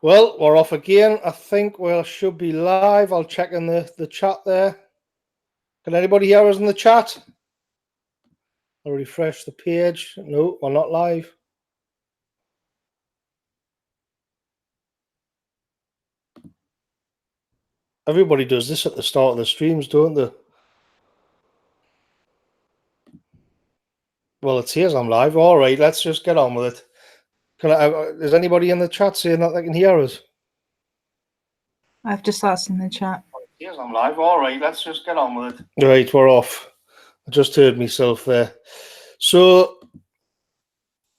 Well, we're off again. I think we should be live. I'll check in the chat there. Can anybody hear us in the chat? I'll refresh the page. No, we're not live. Everybody does this at the start of the streams, don't they? Well, it says I'm live. All right, let's just get on with it. Is anybody in the chat saying that they can hear us? I've just asked in the chat. Yes, I'm live. All right, let's just get on with it. Right, we're off. I just heard myself there. So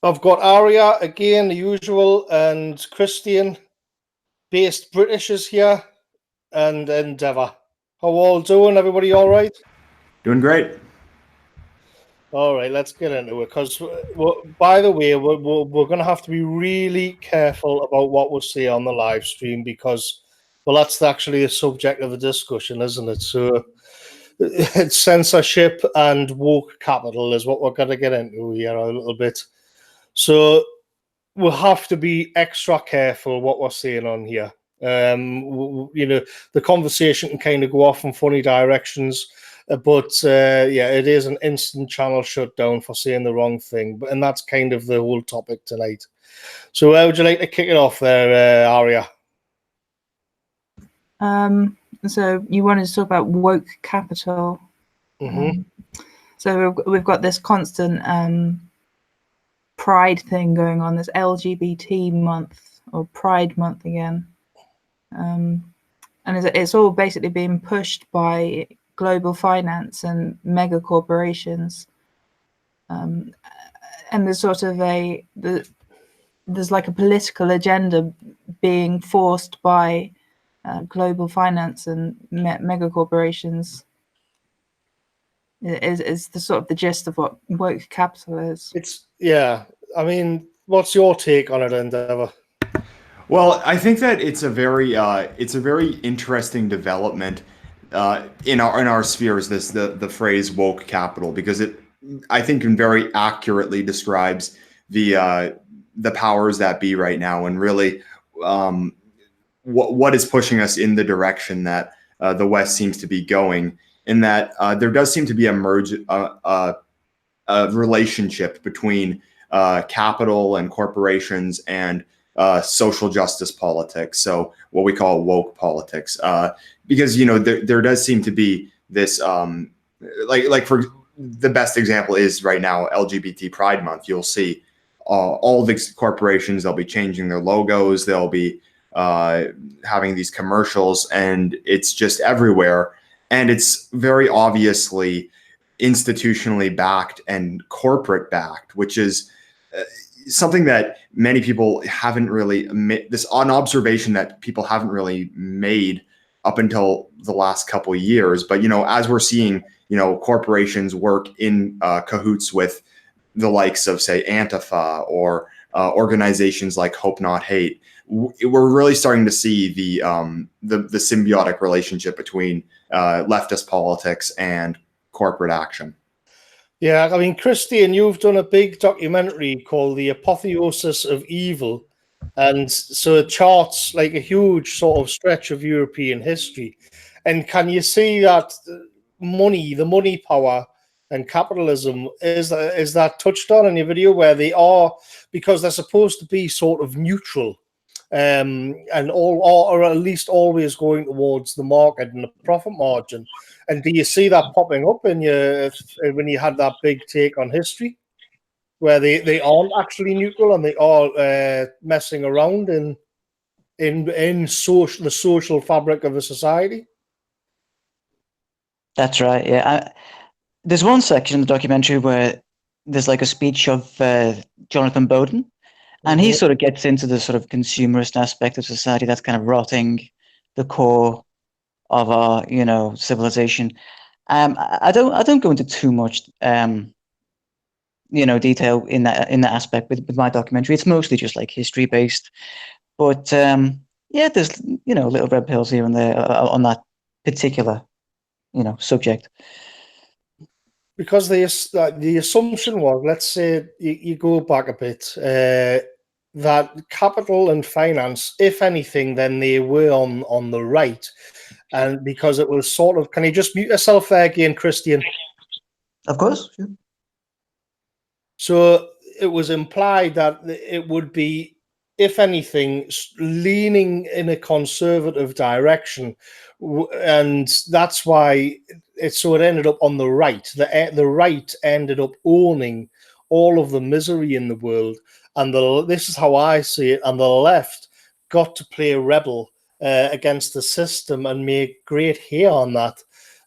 I've got Aria again, the usual, and Christian-based Britishers here, and Endeavour. How all doing? Everybody all right? Doing great. All right, let's get into it. Because, by the way, we're going to have to be really careful about what we say on the live stream because, well, that's actually the subject of the discussion, isn't it? So it's censorship and woke capital is what we're going to get into here a little bit. So we'll have to be extra careful what we're saying on here. You know, the conversation can kind of go off in funny directions. But yeah, it is an instant channel shutdown for saying the wrong thing. And that's kind of the whole topic tonight. So how would you like to kick it off there, Aria? So you wanted to talk about woke capital. Mm-hmm. So we've got this constant pride thing going on, this LGBT month or Pride Month again. And it's all basically being pushed by global finance and mega corporations, and there's sort of there's like a political agenda being forced by global finance and mega corporations. Is the sort of the gist of what woke capital is. Yeah. I mean, what's your take on it, Endeavour? Well, I think that it's a very interesting development in our spheres. The phrase woke capital, because it, I think, very accurately describes the powers that be right now, and really what is pushing us in the direction that the West seems to be going. In that there does seem to be a relationship between capital and corporations and social justice politics, so what we call woke politics, because there does seem to be this like for the best example is right now LGBT Pride Month. You'll see all these corporations, they'll be changing their logos, they'll be having these commercials, and it's just everywhere, and it's very obviously institutionally backed and corporate backed, which is something that many people haven't really made, this an observation that people haven't really made up until the last couple of years. But as we're seeing corporations work in cahoots with the likes of, say, Antifa or organizations like Hope Not Hate, we're really starting to see the symbiotic relationship between leftist politics and corporate action. Yeah, I mean, Christian, you've done a big documentary called The Apotheosis of Evil. And so it charts like a huge sort of stretch of European history. And can you see that the money power and capitalism, is that touched on in your video, where they are, because they're supposed to be sort of neutral, and or at least always going towards the market and the profit margin? And do you see that popping up when you had that big take on history, where they aren't actually neutral and they are messing around in the social fabric of a society? That's right. Yeah, there's one section in the documentary where there's like a speech of Jonathan Bowden, and he sort of gets into the sort of consumerist aspect of society that's kind of rotting the core of our civilization. I don't go into too much detail in that aspect with my documentary. It's mostly just like history based, but yeah, there's little red pills here and there on that particular subject. Because the assumption was, let's say you go back a bit, that capital and finance, if anything, then they were on the right. And because it was sort of, can you just mute yourself there again, Christian? Of course. Sure. So it was implied that it would be, if anything, leaning in a conservative direction. And that's why it ended up on the right. The right ended up owning all of the misery in the world. And this is how I see it. And the left got to play rebel against the system and make great hay on that.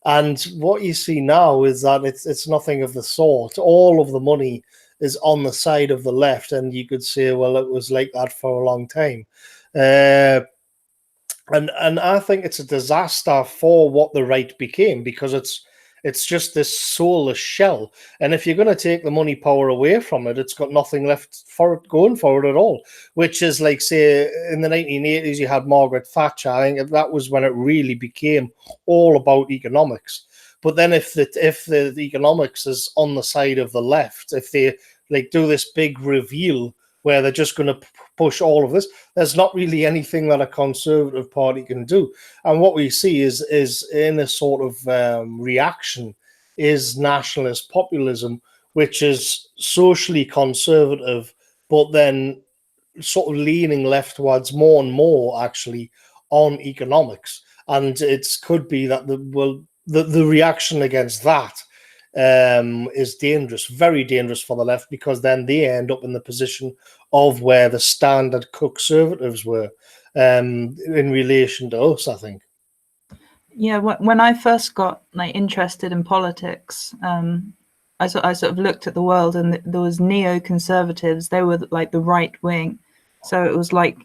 And what you see now is that it's nothing of the sort. All of the money is on the side of the left, and you could say, well, it was like that for a long time. And I think it's a disaster for what the right became, because it's just this soulless shell. And if you're going to take the money power away from it, it's got nothing left for it going forward at all, which is like, say, in the 1980s, you had Margaret Thatcher. I think that was when it really became all about economics. But then if the economics is on the side of the left, if they like do this big reveal where they're just going to push all of this, there's not really anything that a conservative party can do. And what we see is in a sort of reaction is nationalist populism, which is socially conservative, but then sort of leaning leftwards more and more actually on economics. And it could be that the reaction against that is dangerous, very dangerous for the left, because then they end up in the position of where the standard conservatives were in relation to us, I think. Yeah, when I first got like interested in politics, I sort of looked at the world, and there was neoconservatives. They were like the right wing. So it was like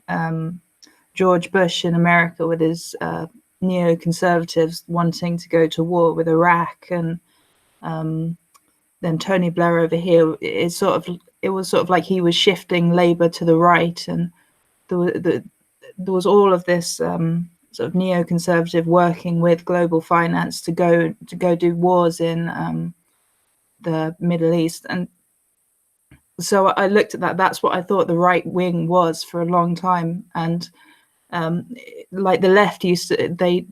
George Bush in America with his neoconservatives wanting to go to war with Iraq, and then Tony Blair over here. It was sort of like he was shifting Labour to the right, and there was all of this sort of neoconservative working with global finance to go do wars in the Middle East. And so I looked at that. That's what I thought the right wing was for a long time. And like the left used to, they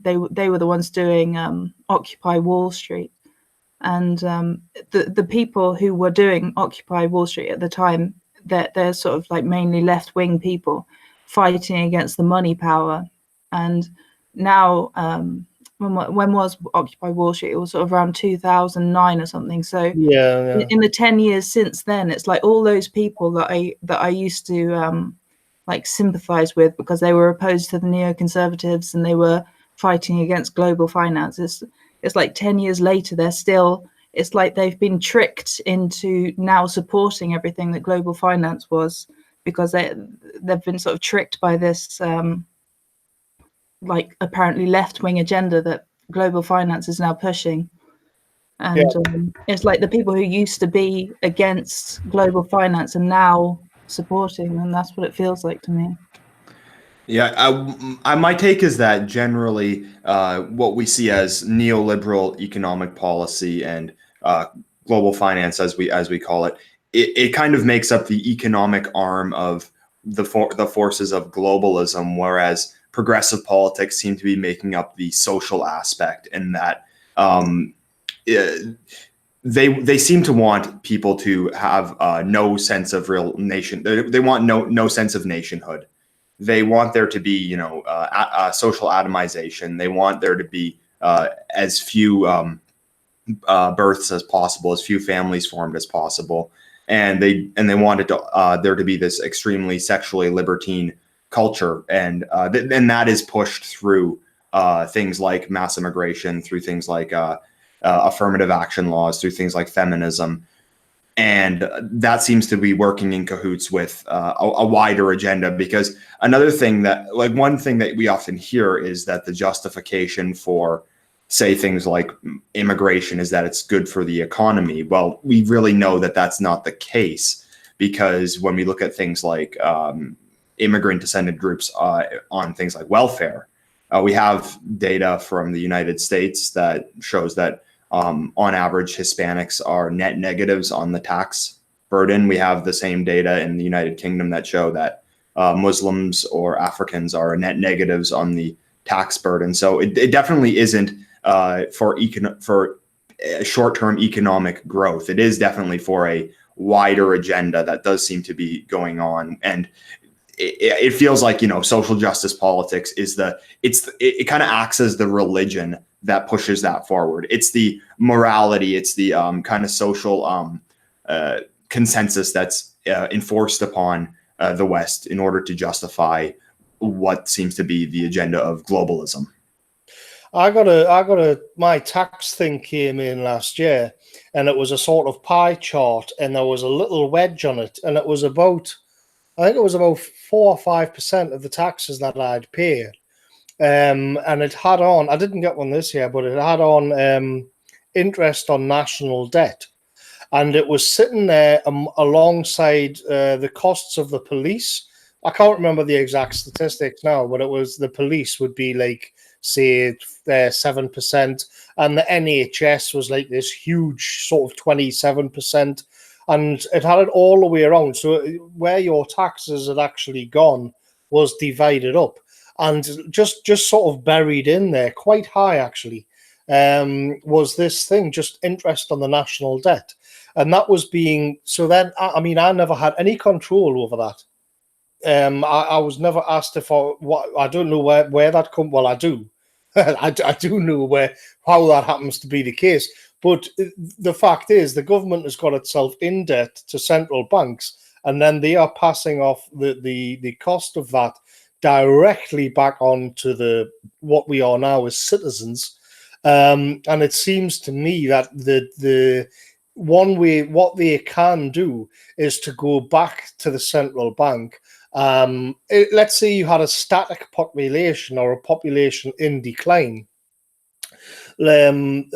were the ones doing Occupy Wall Street. And the people who were doing Occupy Wall Street at the time, they're sort of like mainly left-wing people fighting against the money power. And now, when was Occupy Wall Street? It was sort of around 2009 or something. So yeah. In the 10 years since then, it's like all those people that I used to like sympathize with because they were opposed to the neoconservatives and they were fighting against global finance. It's like 10 years later, it's like they've been tricked into now supporting everything that global finance was, because they've been sort of tricked by this like apparently left-wing agenda that global finance is now pushing. And it's like the people who used to be against global finance are now supporting, and that's what it feels like to me. Yeah, my take is that generally what we see as neoliberal economic policy and global finance, as we call it, it kind of makes up the economic arm of the forces of globalism, whereas progressive politics seem to be making up the social aspect, in that they seem to want people to have no sense of real nation. They want no sense of nationhood. They want there to be, social atomization. They want there to be as few births as possible, as few families formed as possible, and they wanted there to be this extremely sexually libertine culture, and that is pushed through things like mass immigration, through things like affirmative action laws, through things like feminism. And that seems to be working in cahoots with a wider agenda, because one thing that we often hear is that the justification for, say, things like immigration is that it's good for the economy. Well, we really know that that's not the case, because when we look at things like immigrant descendant groups on things like welfare, we have data from the United States that shows that on average, Hispanics are net negatives on the tax burden. We have the same data in the United Kingdom that show that Muslims or Africans are net negatives on the tax burden. So it definitely isn't for short-term economic growth. It is definitely for a wider agenda that does seem to be going on. And it feels like, social justice politics is it kind of acts as the religion that pushes that forward. It's the morality, it's the kind of social consensus that's enforced upon the West in order to justify what seems to be the agenda of globalism. My tax thing came in last year, and it was a sort of pie chart, and there was a little wedge on it, and it was about, I think it was about 4 or 5% of the taxes that I'd paid. And it had on, I didn't get one this year, but it had on interest on national debt. And it was sitting there alongside the costs of the police. I can't remember the exact statistics now, but it was the police would be like, say, 7%. And the NHS was like this huge sort of 27%. And it had it all the way around. So where your taxes had actually gone was divided up. And just sort of buried in there, quite high actually, was this thing, just interest on the national debt. And that was being, so then, I never had any control over that. I was never asked I don't know where that come. Well, I do. I do know how that happens to be the case. But the fact is, the government has got itself in debt to central banks, and then they are passing off the cost of that directly back on to what we are now as citizens. And it seems to me that the one way, what they can do is to go back to the central bank. Let's say you had a static population or a population in decline. Then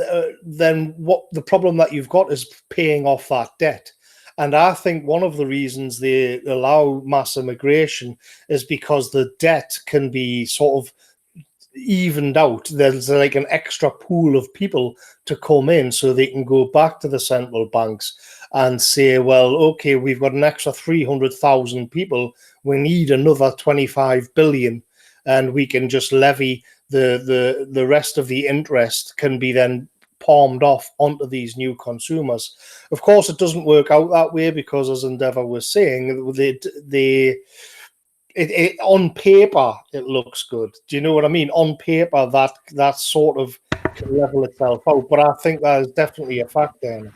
what the problem that you've got is paying off that debt. And I think one of the reasons they allow mass immigration is because the debt can be sort of evened out. There's like an extra pool of people to come in so they can go back to the central banks and say, well, okay, we've got an extra 300,000 people. We need another 25 billion, and we can just levy the rest of the interest can be then palmed off onto these new consumers. Of course, it doesn't work out that way because, as Endeavour was saying, on paper it looks good. Do you know what I mean? On paper, that sort of can level itself out. But I think that is definitely a fact there,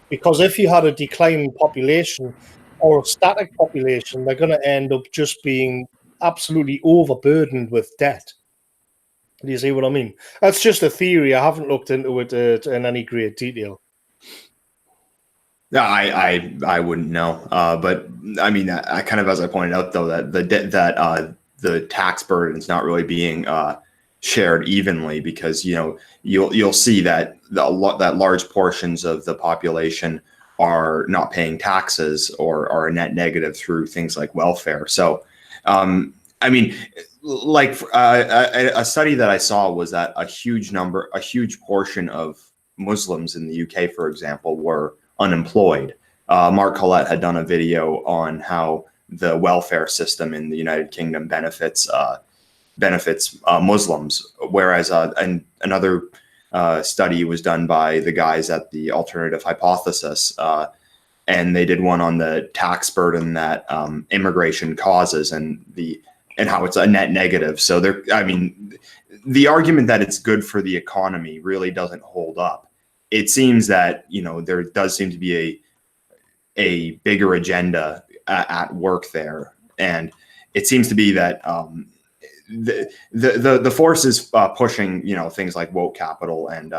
because if you had a declining population or a static population, they're going to end up just being absolutely overburdened with debt. Do you see what I mean? That's just a theory. I haven't looked into it in any great detail. Yeah, I wouldn't know. But I mean, I kind of, as I pointed out, though, that the tax burden is not really being shared evenly, because you'll see that that large portions of the population are not paying taxes or are a net negative through things like welfare. So, I mean, like a study that I saw was that a huge portion of Muslims in the UK, for example, were unemployed. Mark Collette had done a video on how the welfare system in the United Kingdom benefits Muslims, whereas another study was done by the guys at the Alternative Hypothesis, and they did one on the tax burden that immigration causes and how it's a net negative. So the argument that it's good for the economy really doesn't hold up. It seems that there does seem to be a bigger agenda at work there, and it seems to be that the forces pushing things like woke capital and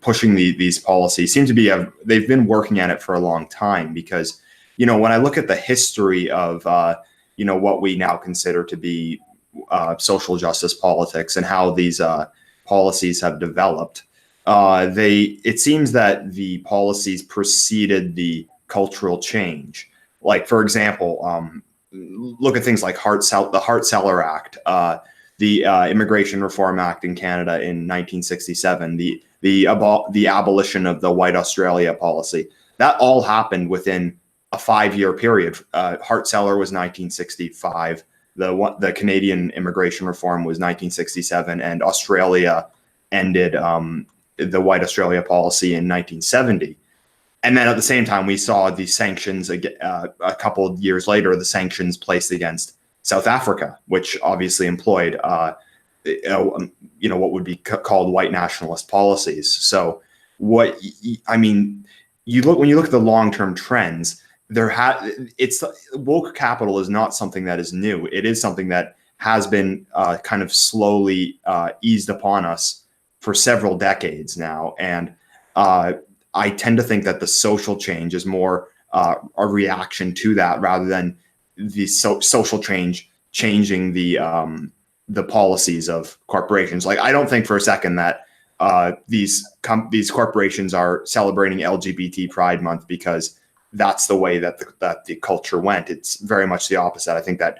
pushing these policies seem to be they've been working at it for a long time, because when I look at the history of what we now consider to be social justice politics and how these policies have developed, it seems that the policies preceded the cultural change. Like, for example, look at things like the Hart-Celler Act, the Immigration Reform Act in Canada in 1967, the abolition of the White Australia policy. That all happened within a 5-year period. Hart-Celler was 1965. The Canadian immigration reform was 1967, and Australia ended the White Australia policy in 1970. And then at the same time, we saw the sanctions a couple of years later, the sanctions placed against South Africa, which obviously employed, what would be called white nationalist policies. So when you look at the long-term trends, woke capital is not something that is new. It is something that has been kind of slowly eased upon us for several decades now. And I tend to think that the social change is more a reaction to that rather than the social change changing the policies of corporations. Like, I don't think for a second that these corporations are celebrating LGBT Pride Month because that's the way that the culture went. It's very much the opposite. I think that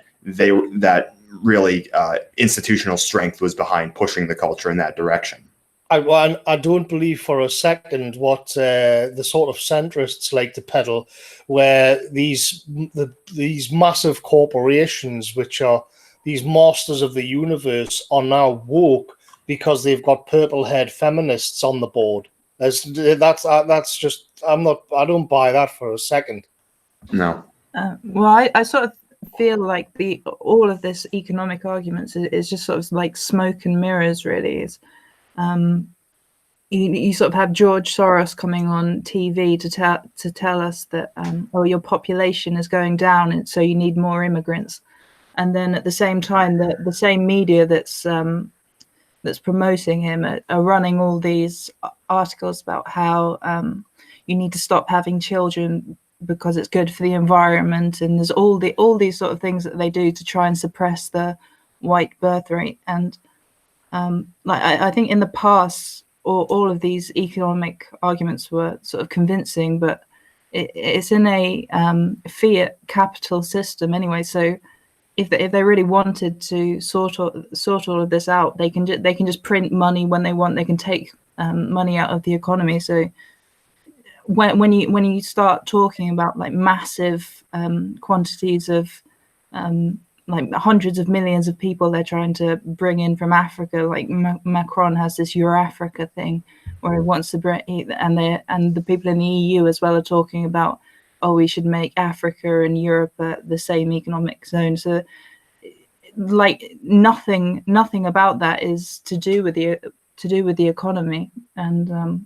really institutional strength was behind pushing the culture in that direction. I don't believe for a second what the sort of centrists like to peddle, where these massive corporations, which are these masters of the universe, are now woke because they've got purple-haired feminists on the board. That's just I don't buy that for a second. No. Well, I sort of feel like all of this economic arguments is just sort of like smoke and mirrors, really. You sort of have George Soros coming on TV to tell us that your population is going down, and so you need more immigrants. And then at the same time, the same media that's promoting him are running all these articles about how you need to stop having children because it's good for the environment, and there's all these sort of things that they do to try and suppress the white birth rate. And I think in the past, all of these economic arguments were sort of convincing, but it's in a fiat capital system anyway. So if they really wanted to sort all of this out, they can just print money when they want. They can take money out of the economy. So when you start talking about like massive quantities of like hundreds of millions of people they're trying to bring in from Africa, like Macron has this Euro-Africa thing where he wants to bring, and the people in the EU as well are talking about, we should make Africa and Europe the same economic zone. So like nothing about that is to do with the economy. And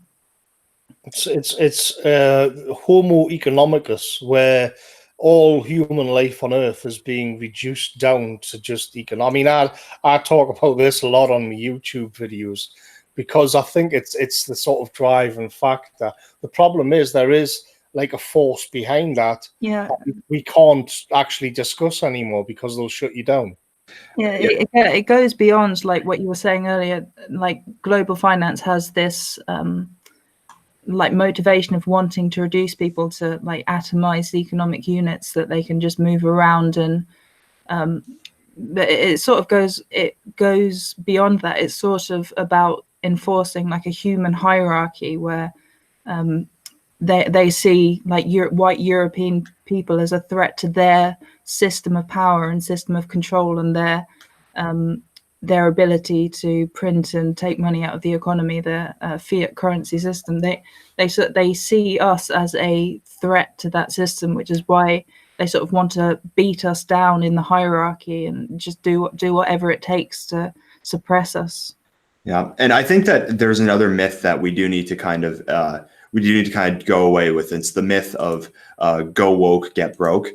it's Homo economicus, where all human life on Earth is being reduced down to just economic. I mean, I talk about this a lot on my YouTube videos because I think it's the sort of driving factor. The problem is there is like a force behind that. Yeah, we can't actually discuss anymore because they'll shut you down. Yeah, it goes beyond like what you were saying earlier. Like global finance has this like motivation of wanting to reduce people to like atomized economic units that they can just move around, and but it sort of goes beyond that. It's sort of about enforcing like a human hierarchy where they see like white European people as a threat to their system of power and system of control, and their ability to print and take money out of the economy, the fiat currency system. They see us as a threat to that system, which is why they sort of want to beat us down in the hierarchy and just do whatever it takes to suppress us. Yeah, and I think that there's another myth that we do need to kind of go away with. It's the myth of go woke, get broke,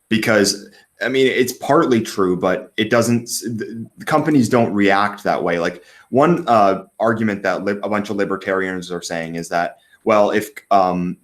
because I mean, it's partly true, but it doesn't. The companies don't react that way. Like one argument that a bunch of libertarians are saying is that, well, if the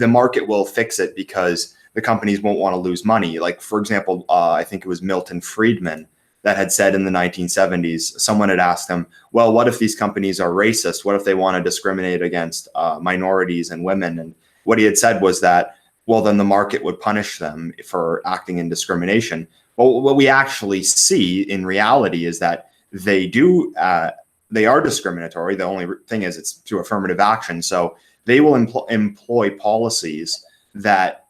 market will fix it because the companies won't want to lose money. Like, for example, I think it was Milton Friedman that had said in the 1970s, someone had asked him, well, what if these companies are racist? What if they want to discriminate against minorities and women? And what he had said was that, well, then the market would punish them for acting in discrimination. Well, what we actually see in reality is that they are discriminatory. The only thing is it's through affirmative action. So they will employ policies that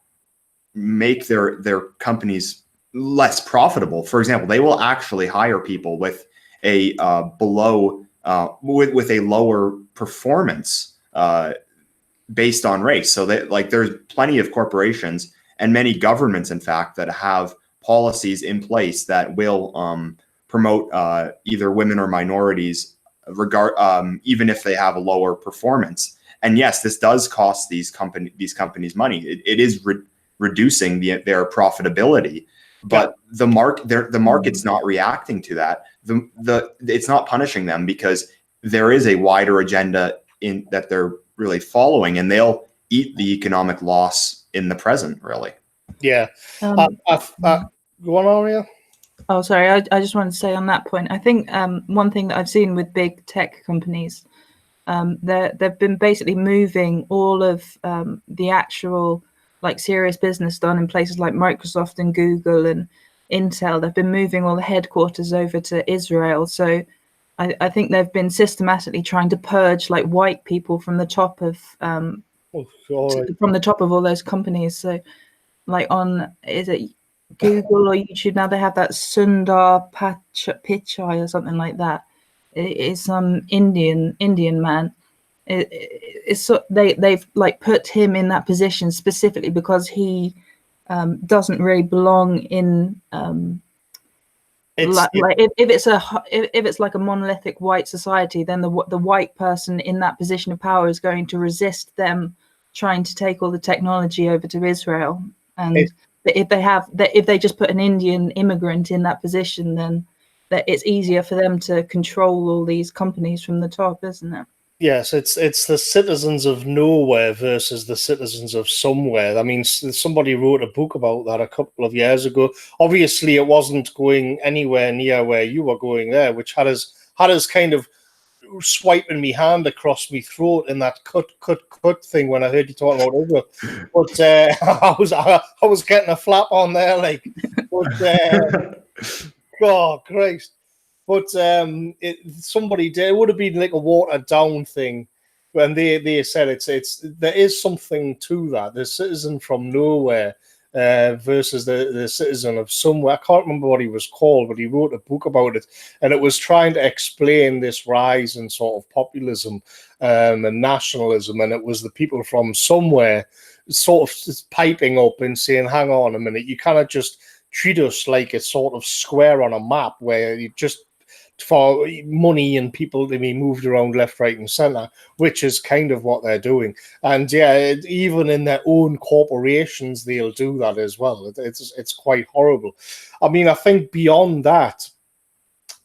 make their companies less profitable. For example, they will actually hire people with a with a lower performance based on race. So that, like, there's plenty of corporations and many governments, in fact, that have policies in place that will promote either women or minorities, even if they have a lower performance. And yes, this does cost these companies money. It is reducing their profitability, but the market's not reacting to that. It's not punishing them because there is a wider agenda in that they're really following, and they'll eat the economic loss in the present, really. Yeah. Go on, Aria. Oh, sorry. I just wanted to say on that point, I think one thing that I've seen with big tech companies, they've been basically moving all of the actual, like, serious business done in places like Microsoft and Google and Intel. They've been moving all the headquarters over to Israel. So I think they've been systematically trying to purge, like, white people from the top of from the top of all those companies. So, like, is it Google or YouTube now, they have that Sundar Pichai or something like that. It's some Indian man. It's so they've like put him in that position specifically because he doesn't really belong in if it's like a monolithic white society, then the white person in that position of power is going to resist them trying to take all the technology over to Israel. And if they just put an Indian immigrant in that position, then that it's easier for them to control all these companies from the top, isn't it? Yes, it's the citizens of nowhere versus the citizens of somewhere. I mean, somebody wrote a book about that a couple of years ago. Obviously, it wasn't going anywhere near where you were going there, which had us kind of swiping me hand across me throat in that cut thing when I heard you talking about Israel. But I was getting a flap on there, like. But God Christ. But somebody did. It would have been like a watered down thing, and they said it's there is something to that. The citizen from nowhere versus the citizen of somewhere. I can't remember what he was called, but he wrote a book about it, and it was trying to explain this rise in sort of populism and nationalism, and it was the people from somewhere sort of piping up and saying, "Hang on a minute, you cannot just treat us like a sort of square on a map where you just." For money and people to be moved around left, right, and center, which is kind of what they're doing. And yeah, even in their own corporations, they'll do that as well. It's quite horrible. I mean, I think beyond that,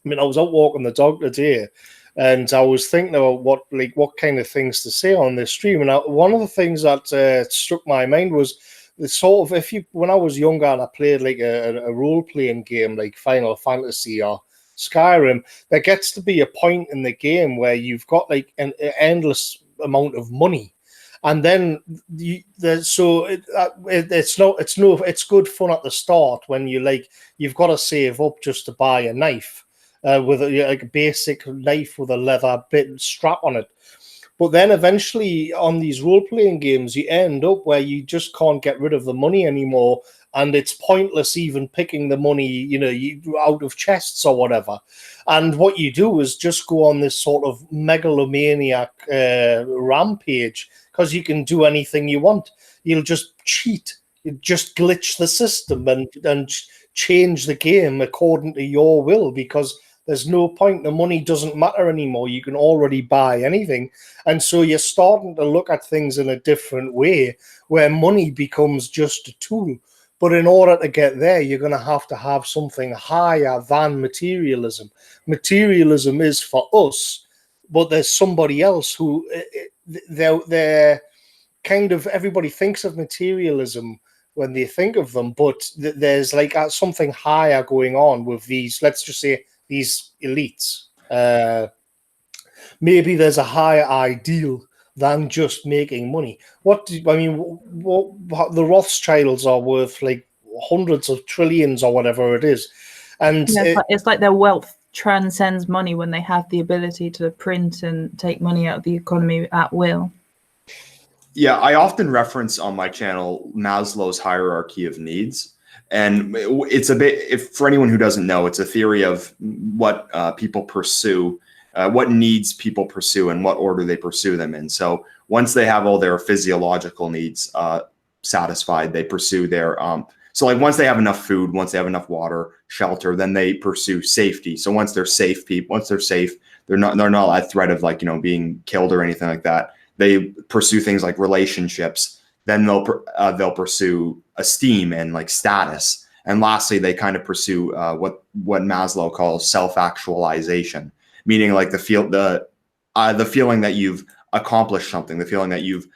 I mean, I was out walking the dog today, and I was thinking about what kind of things to say on this stream. And one of the things that struck my mind was the sort of when I was younger and I played like a role playing game like Final Fantasy or Skyrim, there gets to be a point in the game where you've got like an endless amount of money, and then it's good fun at the start when you've got to save up just to buy a knife with a basic knife with a leather bit strap on it. But then eventually on these role-playing games, you end up where you just can't get rid of the money anymore, and it's pointless even picking the money, out of chests or whatever. And what you do is just go on this sort of megalomaniac rampage because you can do anything you want. You'll just cheat. You just glitch the system and change the game according to your will because there's no point. The money doesn't matter anymore. You can already buy anything. And so you're starting to look at things in a different way where money becomes just a tool. But in order to get there, you're going to have something higher than materialism. Materialism is for us, but there's somebody else who they're kind of, everybody thinks of materialism when they think of them, but there's like something higher going on with these, let's just say, these elites. Maybe there's a higher ideal than just making money. The Rothschilds are worth like hundreds of trillions or whatever it is. And it's like their wealth transcends money when they have the ability to print and take money out of the economy at will. Yeah, I often reference on my channel Maslow's hierarchy of needs. And it's a bit, if for anyone who doesn't know, it's a theory of what people pursue, what needs people pursue, and what order they pursue them in. So once they have all their physiological needs satisfied, they pursue their so like once they have enough food, once they have enough water, shelter, then they pursue safety. So once they're safe, they're not at threat of, like, you know, being killed or anything like that. They pursue things like relationships. Then they'll pursue esteem and like status. And lastly, they kind of pursue what Maslow calls self-actualization, meaning like the feeling that you've accomplished something, the feeling that you've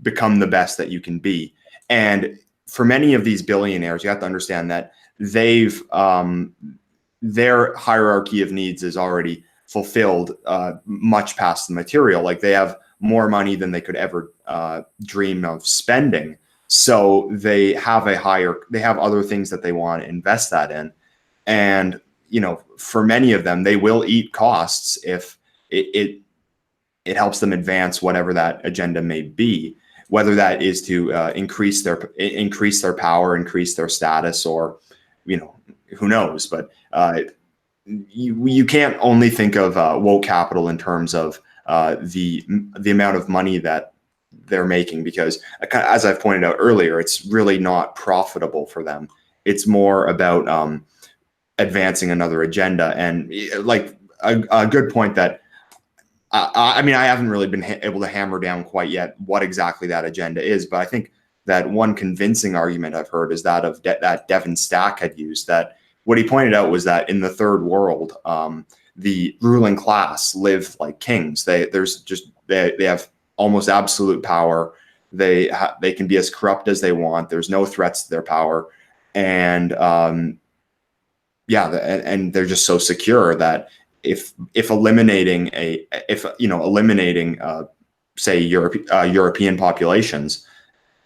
become the best that you can be. And for many of these billionaires, you have to understand that they've their hierarchy of needs is already fulfilled much past the material. Like they have more money than they could ever dream of spending. So they have other things that they want to invest that in. And, you know, for many of them, they will eat costs if it helps them advance whatever that agenda may be, whether that is to increase their power, increase their status, or, you know, who knows. But you can't only think of woke capital in terms of the amount of money that they're making, because as I've pointed out earlier, it's really not profitable for them. It's more about advancing another agenda. And like a good point that I mean, I haven't really been able to hammer down quite yet what exactly that agenda is, but I think that one convincing argument I've heard is that of that Devin Stack had used, that what he pointed out was that in the third world, the ruling class live like kings. They have almost absolute power. They can be as corrupt as they want. There's no threats to their power, and and they're just so secure that if eliminating say European populations,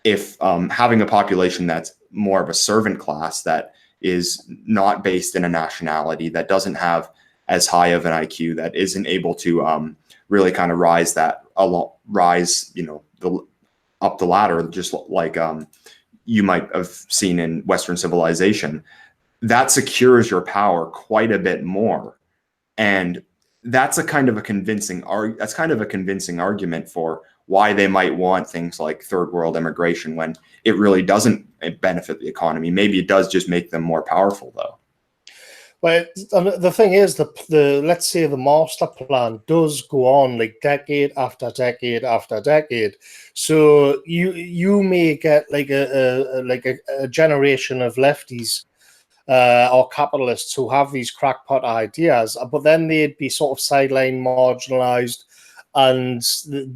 if having a population that's more of a servant class, that is not based in a nationality, that doesn't have as high of an IQ, that isn't able to really kind of rise, you know, up the ladder, just like you might have seen in Western civilization, that secures your power quite a bit more. And that's kind of a convincing argument for why they might want things like third world immigration, when it really doesn't benefit the economy. Maybe it does just make them more powerful, though. Well, the thing is, let's say the master plan does go on like decade after decade after decade. So you may get like a generation of lefties or capitalists who have these crackpot ideas, but then they'd be sort of sidelined, marginalized, and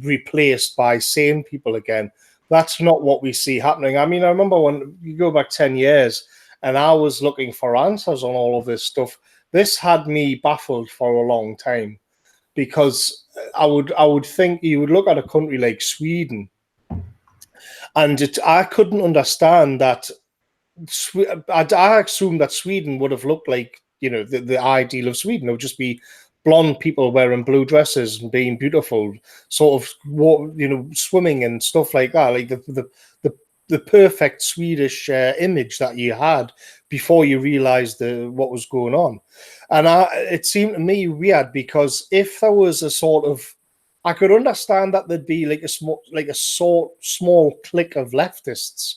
replaced by sane people again. That's not what we see happening. I mean, I remember when you go back 10 years and I was looking for answers on all of this stuff. This had me baffled for a long time, because I would think you would look at a country like Sweden, and I couldn't understand that. I assumed that Sweden would have looked like, you know, the ideal of Sweden. It would just be blonde people wearing blue dresses and being beautiful, sort of, you know, swimming and stuff like that, like the perfect Swedish image that you had before you realized what was going on. And it seemed to me weird, because if there was a sort of, I could understand that there'd be like a small clique of leftists,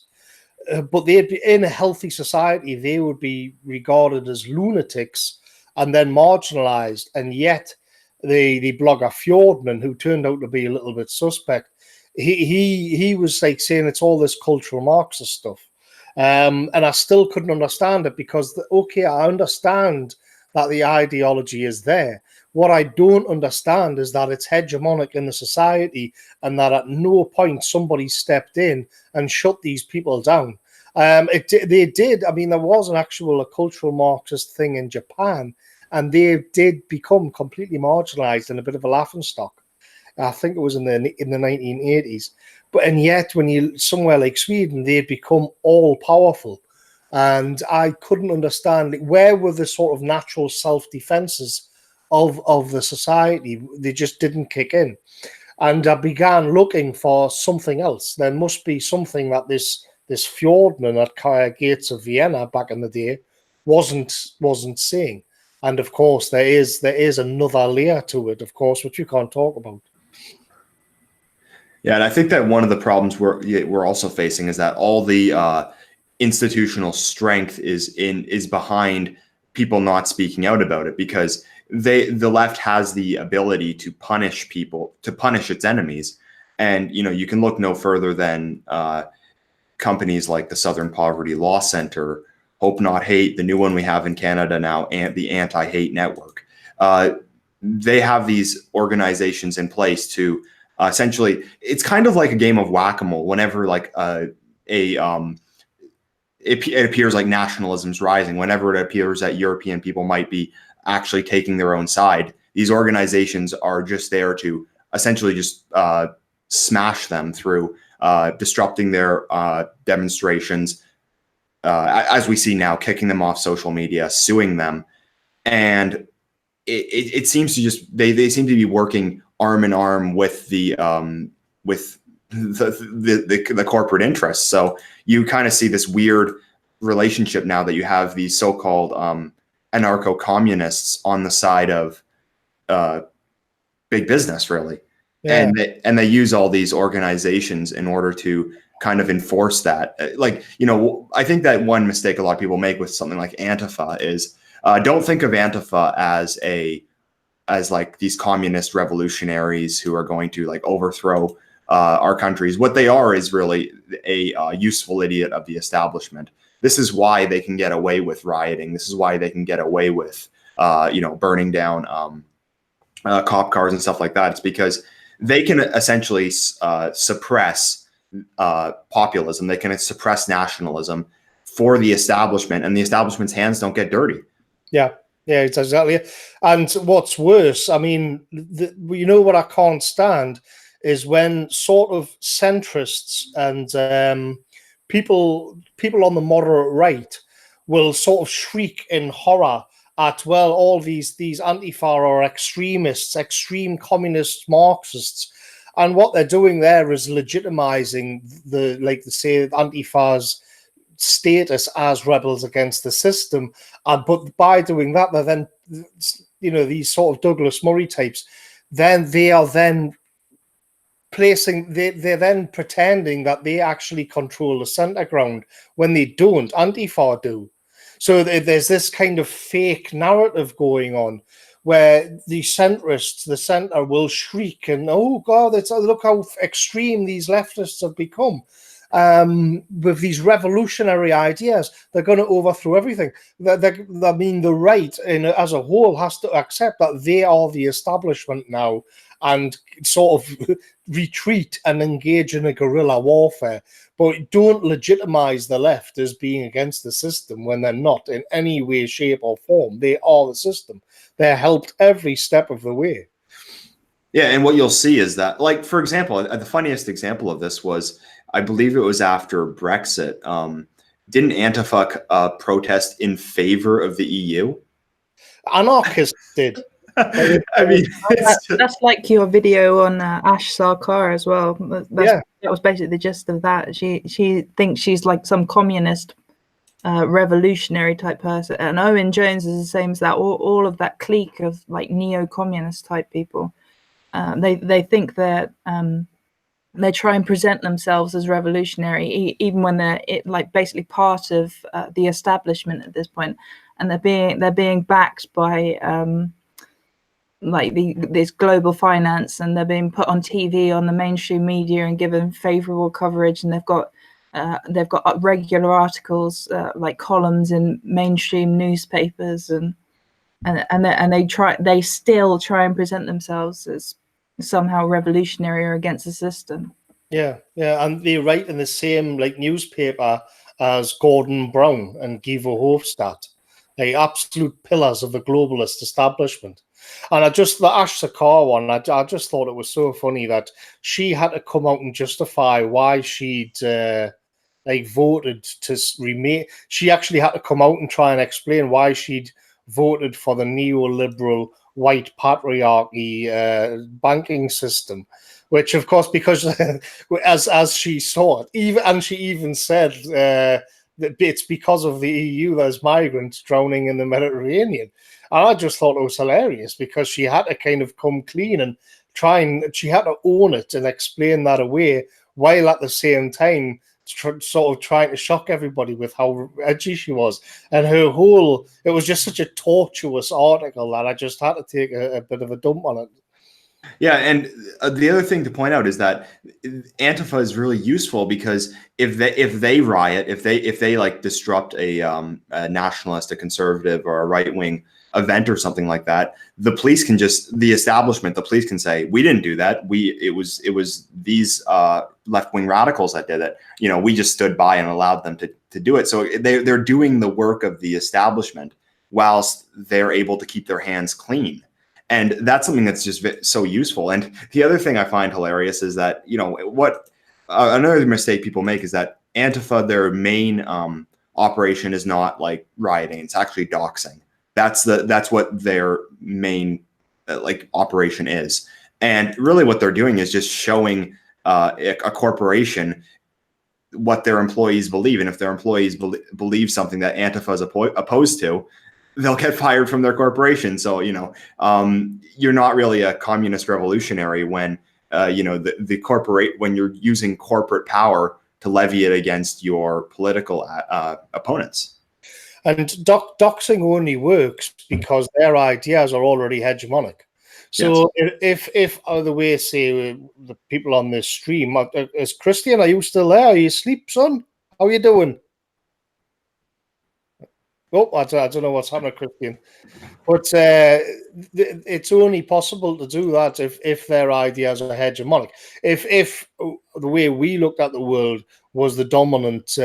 but they'd be in a healthy society. They would be regarded as lunatics and then marginalized. And yet the blogger Fjordman, who turned out to be a little bit suspect, he was like saying it's all this cultural Marxist stuff. And I still couldn't understand it, because, okay, I understand that the ideology is there. What I don't understand is that it's hegemonic in the society, and that at no point somebody stepped in and shut these people down. They did. I mean, there was a cultural Marxist thing in Japan, and they did become completely marginalized and a bit of a laughingstock. I think it was in the 1980s. And yet, when you somewhere like Sweden, they'd become all powerful. And I couldn't understand, where were the sort of natural self-defenses of the society. They just didn't kick in. And I began looking for something else. There must be something that this Fjordman at Gates of Vienna back in the day wasn't saying. And of course, there is another layer to it, of course, which you can't talk about. Yeah, and I think that one of the problems we're also facing is that all the institutional strength is behind people not speaking out about it, because the left has the ability to punish people, to punish its enemies. And you can look no further than companies like the Southern Poverty Law Center, Hope Not Hate, the new one we have in Canada now, and the Anti-Hate Network. They have these organizations in place to essentially, it's kind of like a game of whack-a-mole. Whenever it appears like nationalism's rising, whenever it appears that European people might be actually taking their own side, these organizations are just there to essentially just smash them through disrupting their demonstrations, as we see now, kicking them off social media, suing them. And it seems to just, they seem to be working arm in arm with the corporate interests. So you kind of see this weird relationship now that you have these so-called anarcho-communists on the side of big business, really. Yeah. And they use all these organizations in order to kind of enforce that. I think that one mistake a lot of people make with something like Antifa is don't think of Antifa as like these communist revolutionaries who are going to like overthrow our countries. What they are is really a useful idiot of the establishment. This is why they can get away with rioting. This is why they can get away with burning down cop cars and stuff like that. It's because they can essentially suppress populism. They can suppress nationalism for the establishment, and the establishment's hands don't get dirty. Yeah, it's exactly it. And what's worse, I mean, what I can't stand is when sort of centrists and people on the moderate right will sort of shriek in horror at, well, all these Antifa or extremists, extreme communist Marxists. And what they're doing there is legitimizing say Antifa's status as rebels against the system. But by doing that, they're then, these sort of Douglas Murray types, then they are then they're then pretending that they actually control the center ground when they don't. Antifa do. So there's this kind of fake narrative going on where the centrists, the center, will shriek and, oh God, look how extreme these leftists have become. With these revolutionary ideas, they're going to overthrow everything. I mean, the right as a whole has to accept that they are the establishment now and sort of retreat and engage in a guerrilla warfare. But don't legitimize the left as being against the system when they're not in any way, shape, or form. They are the system. They're helped every step of the way. Yeah, and what you'll see is that, like, for example, the funniest example of this was, I believe it was after Brexit. Didn't Antifa protest in favor of the EU? Anarchists did. I mean, that's like your video on Ash Sarkar as well. That was basically the gist of that. She thinks she's like some communist revolutionary type person, and Owen Jones is the same as that. All of that clique of like neo-communist type people. They think that they try and present themselves as revolutionary, even when they're basically part of the establishment at this point, and they're being backed by this global finance, and they're being put on TV on the mainstream media and given favorable coverage, and they've got regular articles like columns in mainstream newspapers, and they still try and present themselves as somehow revolutionary or against the system. Yeah, and they write in the same newspaper as Gordon Brown and Guy Verhofstadt, absolute pillars of the globalist establishment. And the Ash Sarkar one, I just thought it was so funny that she had to come out and justify why she'd voted to remain. She actually had to come out and try and explain why she'd voted for the neoliberal white patriarchy banking system, which of course, because as she saw it, she even said that it's because of the EU there's migrants drowning in the Mediterranean. And I just thought it was hilarious because she had to kind of come clean and she had to own it and explain that away, while at the same time sort of trying to shock everybody with how edgy she was. And it was just such a tortuous article that I just had to take a bit of a dump on it. Yeah, and the other thing to point out is that Antifa is really useful because if they riot, if they like disrupt a nationalist, a conservative, or a right wing event or something like that, the police can the establishment, the police can say, we didn't do that. It was these left wing radicals that did it. We just stood by and allowed them to do it. So they're doing the work of the establishment whilst they're able to keep their hands clean. And that's something that's just so useful. And the other thing I find hilarious is that, another mistake people make is that Antifa, their main operation is not like rioting. It's actually doxing. That's what their main operation is. And really what they're doing is just showing a corporation what their employees believe. And if their employees believe something that Antifa is opposed to, they'll get fired from their corporation. So, you're not really a communist revolutionary when, when you're using corporate power to levy it against your political opponents. And doxing only works because their ideas are already hegemonic. So yes. if the way, say, the people on this stream, is Christian, are you still there? Are you asleep, son? How are you doing? Oh, I don't know what's happening, Christian. But it's only possible to do that if their ideas are hegemonic. If the way we looked at the world was the dominant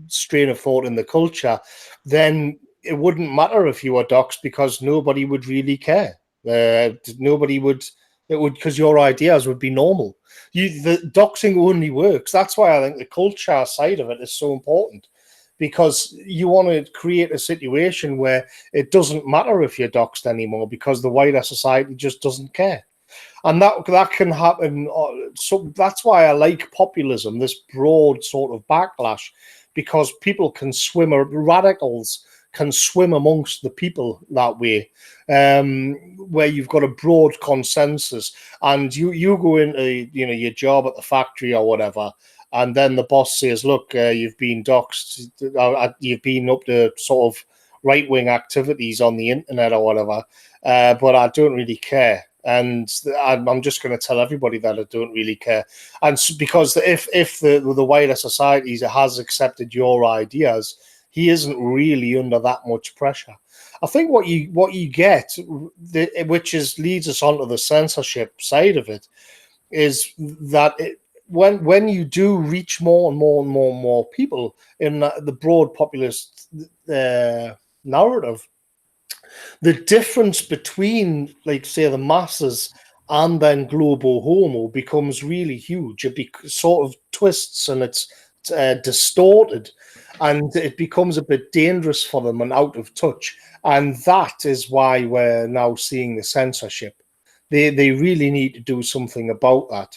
strain of thought in the culture, then it wouldn't matter if you were doxed because nobody would really care. Nobody would. It would, because your ideas would be normal. The doxing only works. That's why I think the culture side of it is so important. Because you want to create a situation where it doesn't matter if you're doxed anymore because the wider society just doesn't care. And that can happen. So that's why I like populism, this broad sort of backlash, because people can radicals can swim amongst the people that way, where you've got a broad consensus and you go into your job at the factory or whatever. And then the boss says, look, you've been doxed, you've been up to sort of right-wing activities on the internet or whatever, but I don't really care. And I'm just going to tell everybody that I don't really care. And because if the wider society has accepted your ideas, he isn't really under that much pressure. I think what you get, which leads us on to the censorship side of it, is that when you do reach more and more and more and more people in the broad populist narrative, the difference between, like, say, the masses and then global homo becomes really huge. It sort of twists and it's distorted, and it becomes a bit dangerous for them and out of touch. And that is why we're now seeing the censorship. They really need to do something about that,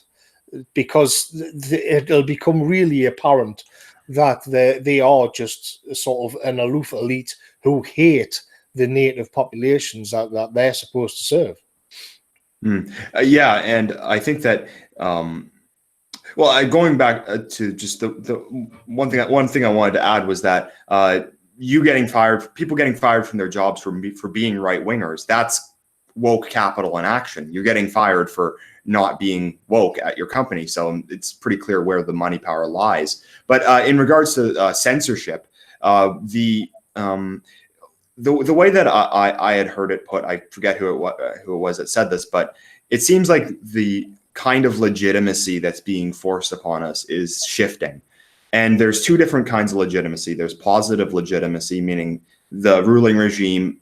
because it'll become really apparent that they are just sort of an aloof elite who hate the native populations that they're supposed to serve. Yeah, and I think that, going back to just the one thing I wanted to add was that people getting fired from their jobs for being right wingers, that's woke capital in action. You're getting fired for not being woke at your company. So it's pretty clear where the money power lies. But in regards to censorship, the way that I had heard it put, I forget who it was that said this, but it seems like the kind of legitimacy that's being forced upon us is shifting. And there's two different kinds of legitimacy. There's positive legitimacy, meaning the ruling regime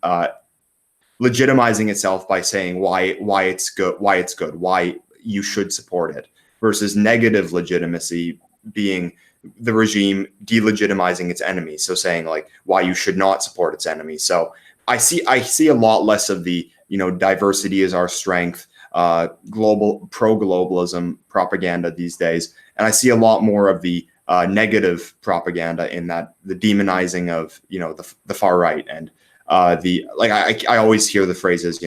legitimizing itself by saying why it's good, why you should support it, versus negative legitimacy being the regime delegitimizing its enemies, so saying like why you should not support its enemies. So I see a lot less of the diversity is our strength. pro-globalism propaganda these days, and I see a lot more of the negative propaganda in that, the demonizing of the far right, and I always hear the phrases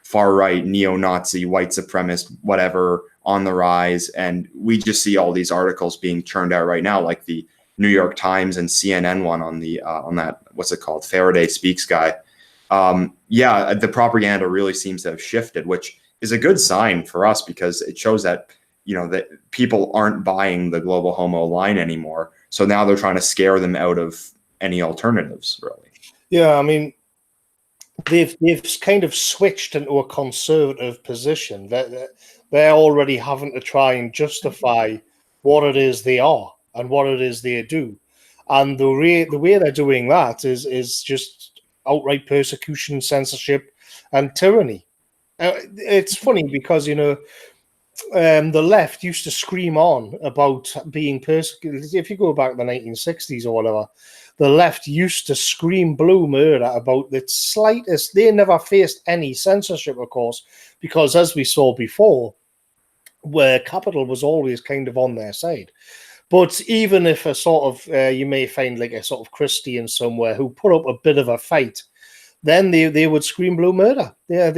far right, neo-Nazi, white supremacist, whatever, on the rise, and we just see all these articles being churned out right now, like the New York Times and CNN one on the on that, what's it called, Faraday Speaks guy. Yeah, the propaganda really seems to have shifted, which is a good sign for us, because it shows that that people aren't buying the global homo line anymore. So now they're trying to scare them out of any alternatives, really. Yeah, I mean, they've kind of switched into a conservative position. They're already having to try and justify what it is they are and what it is they do, and the way they're doing that is just outright persecution, censorship, and tyranny. It's funny because the left used to scream on about being persecuted. If you go back to the 1960s or whatever, the left used to scream blue murder about the slightest. They never faced any censorship, of course, because as we saw before, where capital was always kind of on their side. But even if a sort of, you may find like a sort of Christian somewhere who put up a bit of a fight, then they would scream blue murder. Yeah,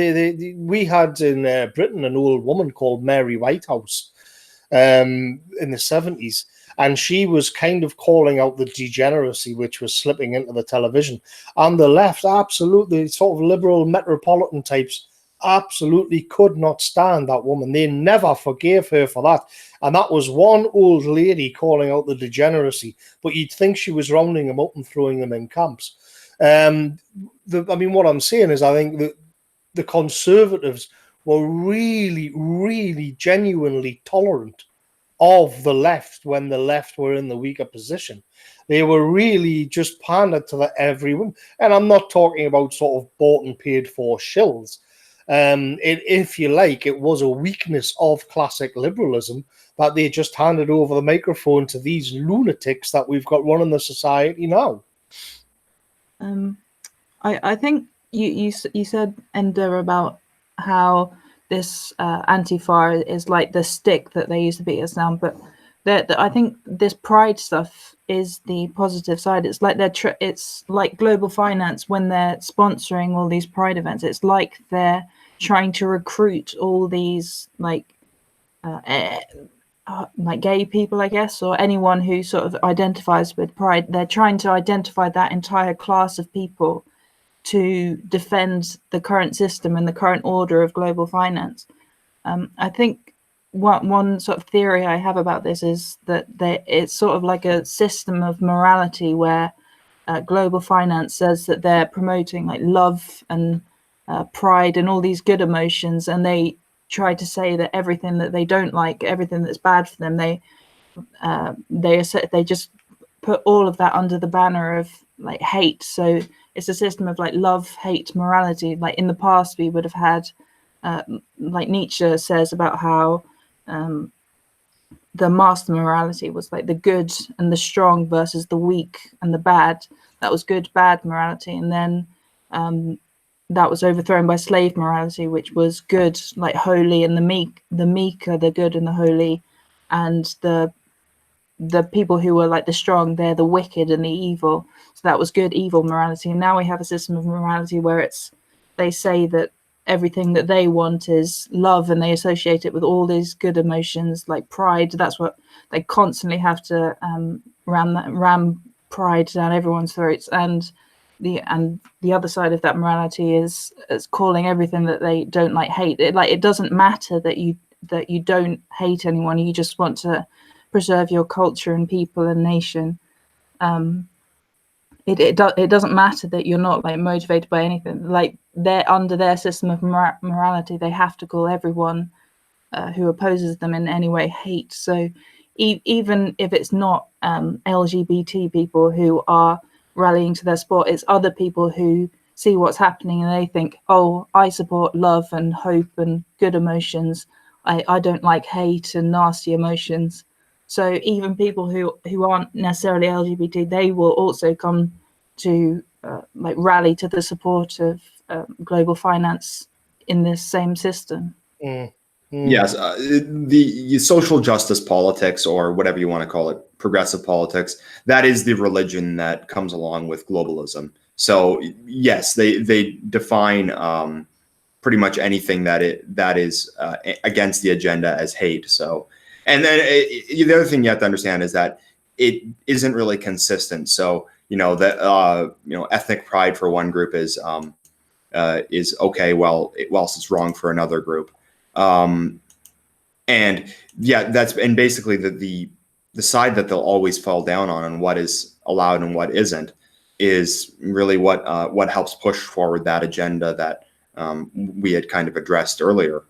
we had in Britain an old woman called Mary Whitehouse in the 70s, and she was kind of calling out the degeneracy which was slipping into the television. And the left, absolutely, sort of liberal metropolitan types, absolutely could not stand that woman. They never forgave her for that. And that was one old lady calling out the degeneracy, but you'd think she was rounding them up and throwing them in camps. I mean, what I'm saying is, I think that the conservatives were really, really genuinely tolerant of the left when the left were in the weaker position. They were really just pandered to everyone. And I'm not talking about sort of bought and paid for shills. If you like, it was a weakness of classic liberalism that they just handed over the microphone to these lunatics that we've got running the society now. I think you said, Ender, about how this Antifa is like the stick that they used to beat us down, but I think this pride stuff is the positive side. It's like it's like global finance when they're sponsoring all these pride events. It's like they're trying to recruit all these like gay people, I guess, or anyone who sort of identifies with pride. They're trying to identify that entire class of people to defend the current system and the current order of global finance. I think one sort of theory I have about this is that it's sort of like a system of morality where global finance says that they're promoting like love and pride and all these good emotions, and they try to say that everything that they don't like, everything that's bad for them, they just put all of that under the banner of like hate. So it's a system of like love, hate, morality. Like in the past, we would have had, like Nietzsche says about how the master morality was like the good and the strong versus the weak and the bad. That was good, bad morality. And then that was overthrown by slave morality, which was good, like holy, and the meek are the good and the holy, and the people who were like the strong, they're the wicked and the evil. So that was good, evil morality. And now we have a system of morality where they say that everything that they want is love, and they associate it with all these good emotions like pride. That's what they constantly have to ram pride down everyone's throats. And the other side of that morality is calling everything that they don't like hate. It doesn't matter that you don't hate anyone. You just want to preserve your culture and people and nation. It doesn't matter that you're not like motivated by anything. Like they're under their system of morality, they have to call everyone who opposes them in any way hate. So even if it's not LGBT people who are rallying to their sport, it's other people who see what's happening and they think, oh, I support love and hope and good emotions. I don't like hate and nasty emotions. So even people who aren't necessarily LGBT, they will also come to like rally to the support of global finance in this same system. Yes, the social justice politics, or whatever you want to call it, progressive politics, that is the religion that comes along with globalism. So yes, they define pretty much anything that is against the agenda as hate. So, and then the other thing you have to understand is that it isn't really consistent. So that ethnic pride for one group is okay, whilst it's wrong for another group. And yeah, and basically the side that they'll always fall down on what is allowed and what isn't is really what helps push forward that agenda that we had kind of addressed earlier.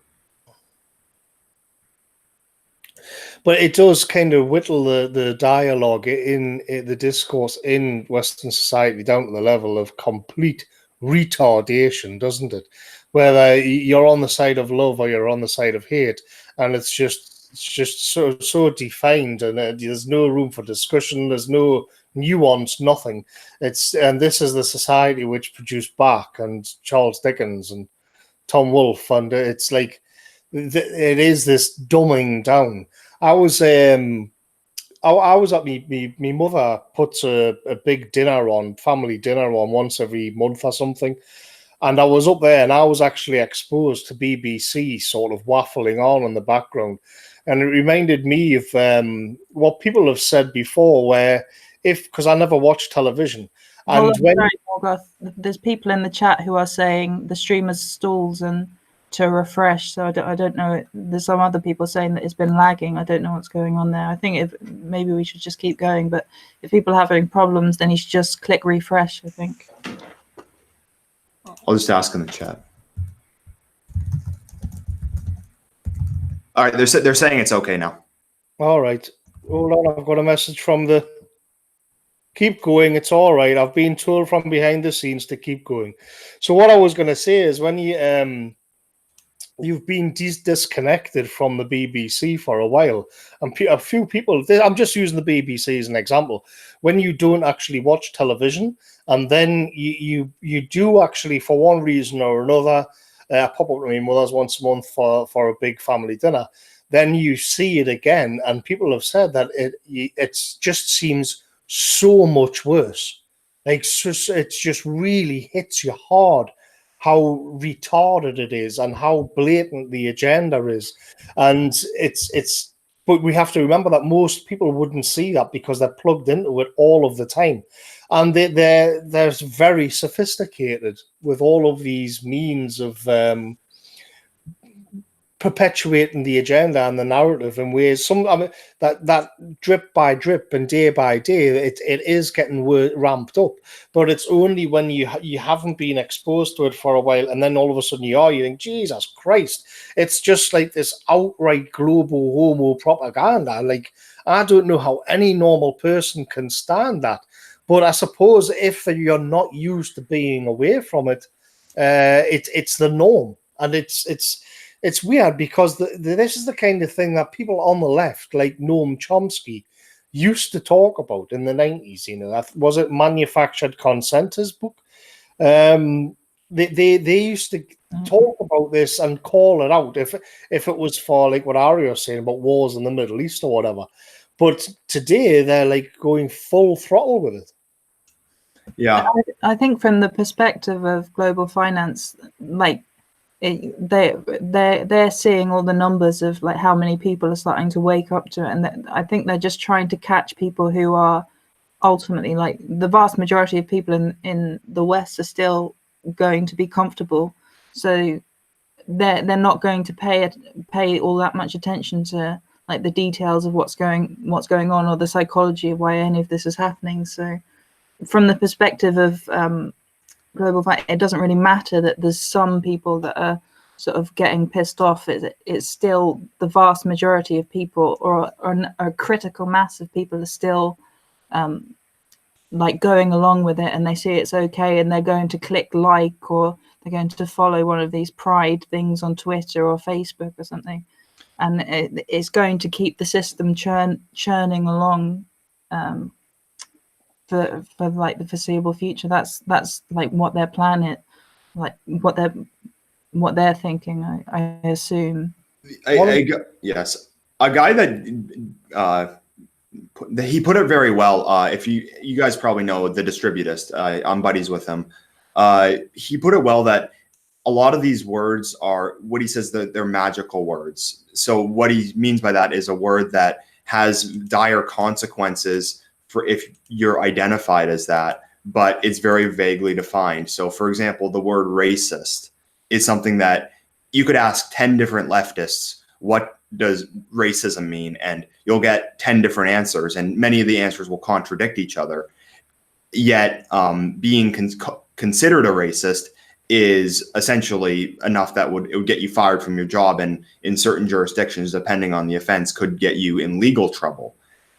But it does kind of whittle the dialogue in the discourse in Western society down to the level of complete retardation, doesn't it? Whether you're on the side of love or you're on the side of hate, and it's just so defined, and there's no room for discussion. There's no nuance, nothing. And this is the society which produced Bach and Charles Dickens and Tom Wolfe, and it's like it is this dumbing down. I was at me mother puts a big dinner on, family dinner on once every month or something. And I was up there and I was actually exposed to BBC sort of waffling on in the background. And it reminded me of what people have said before, where because I never watched television. And there's people in the chat who are saying the streamer's stalls and to refresh, so I don't know. There's some other people saying that it's been lagging. I don't know what's going on there. I think maybe we should just keep going, but if people are having problems, then you should just click refresh, I think. I'll just ask in the chat. All right, they're saying it's okay now. All right, hold on, I've got a message from the keep going, it's all right. I've been told from behind the scenes to keep going. So what I was going to say is when you've been disconnected from the BBC for a while, and a few people, I'm just using the BBC as an example, when you don't actually watch television, and then you do actually, for one reason or another, pop up to my mother's once a month for a big family dinner, then you see it again, and people have said that it just seems so much worse. Like, it just really hits you hard how retarded it is and how blatant the agenda is. And but we have to remember that most people wouldn't see that because they're plugged into it all of the time. And they're very sophisticated with all of these means of perpetuating the agenda and the narrative in ways that drip by drip and day by day it is getting ramped up, but it's only when you haven't been exposed to it for a while, and then all of a sudden you think, Jesus Christ, it's just like this outright global homo propaganda. Like, I don't know how any normal person can stand that, but I suppose if you're not used to being away from it, it's the norm. And it's weird because this is the kind of thing that people on the left, like Noam Chomsky, used to talk about in the 90s. That was it. Manufactured Consent, his book. They used to talk about this and call it out if it was for, like what Ari was saying about wars in the Middle East or whatever. But today they're like going full throttle with it. Yeah, I think from the perspective of global finance, like, they're seeing all the numbers of like how many people are starting to wake up to it, and I think they're just trying to catch people who are ultimately, like, the vast majority of people in the West are still going to be comfortable, so they're not going to pay all that much attention to like the details of what's going on or the psychology of why any of this is happening. So from the perspective of global finance, it doesn't really matter that there's some people that are sort of getting pissed off. It's still the vast majority of people, or a critical mass of people are still like going along with it, and they see it's okay, and they're going to click like, or they're going to follow one of these pride things on Twitter or Facebook or something, and it's going to keep the system churning along for like the foreseeable future. That's like what their plan is, like what they're thinking, I assume. Yes, a guy that he put it very well. If you guys probably know the distributist, I'm buddies with him. He put it well that a lot of these words are what he says that they're magical words. So what he means by that is a word that has dire consequences for if you're identified as that, but it's very vaguely defined. So for example, the word racist is something that you could ask 10 different leftists, what does racism mean? And you'll get 10 different answers, and many of the answers will contradict each other. Yet being considered a racist is essentially enough that it would get you fired from your job, and in certain jurisdictions, depending on the offense, could get you in legal trouble.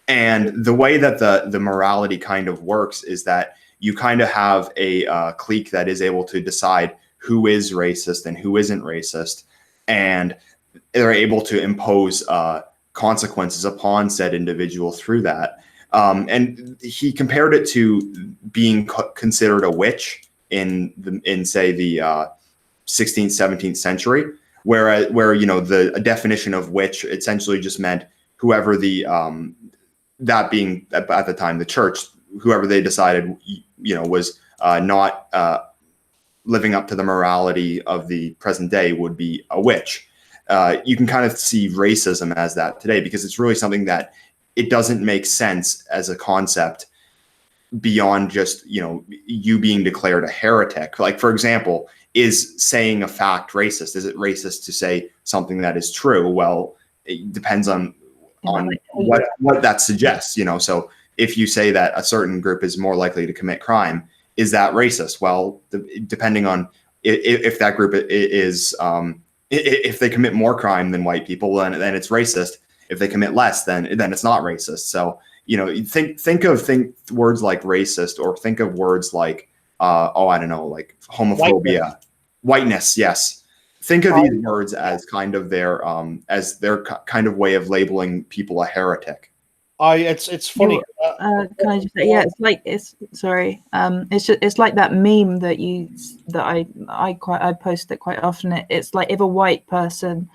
And the way that the morality kind of works is that you kind of have a clique that is able to decide who is racist and who isn't racist, and they're able to impose consequences upon said individual through that. And he compared it to being considered a witch in say the 16th, 17th century, where the definition of witch essentially just meant whoever that being at the time the church, whoever they decided was not living up to the morality of the present day would be a witch. You can kind of see racism as that today, because it's really something that it doesn't make sense as a concept beyond just, you being declared a heretic. Like, for example, is saying a fact racist? Is it racist to say something that is true? Well, it depends on what that suggests, So if you say that a certain group is more likely to commit crime, is that racist? Well, depending on if that group is, if they commit more crime than white people, then it's racist. If they commit less, then it's not racist. So, think words like racist, or think of words like, I don't know, like homophobia, whiteness. Yes. Think of these words as kind of their kind of way of labeling people a heretic. It's funny. Can I just say, yeah, it's like that meme that I post it quite often. It's like, if a white person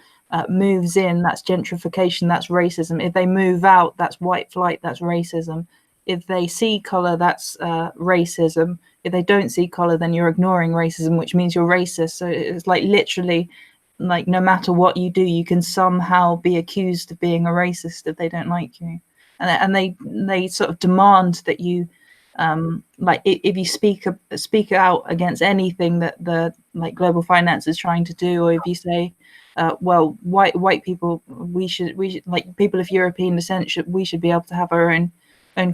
moves in, that's gentrification, that's racism. If they move out, that's white flight, that's racism. If they see color, that's racism. If they don't see color, then you're ignoring racism, which means you're racist. So it's like, literally, like, no matter what you do, you can somehow be accused of being a racist if they don't like you. And they sort of demand that you, if you speak out against anything that the global finance is trying to do, or if you say, well, white people, we should like, people of European descent, we should be able to have our own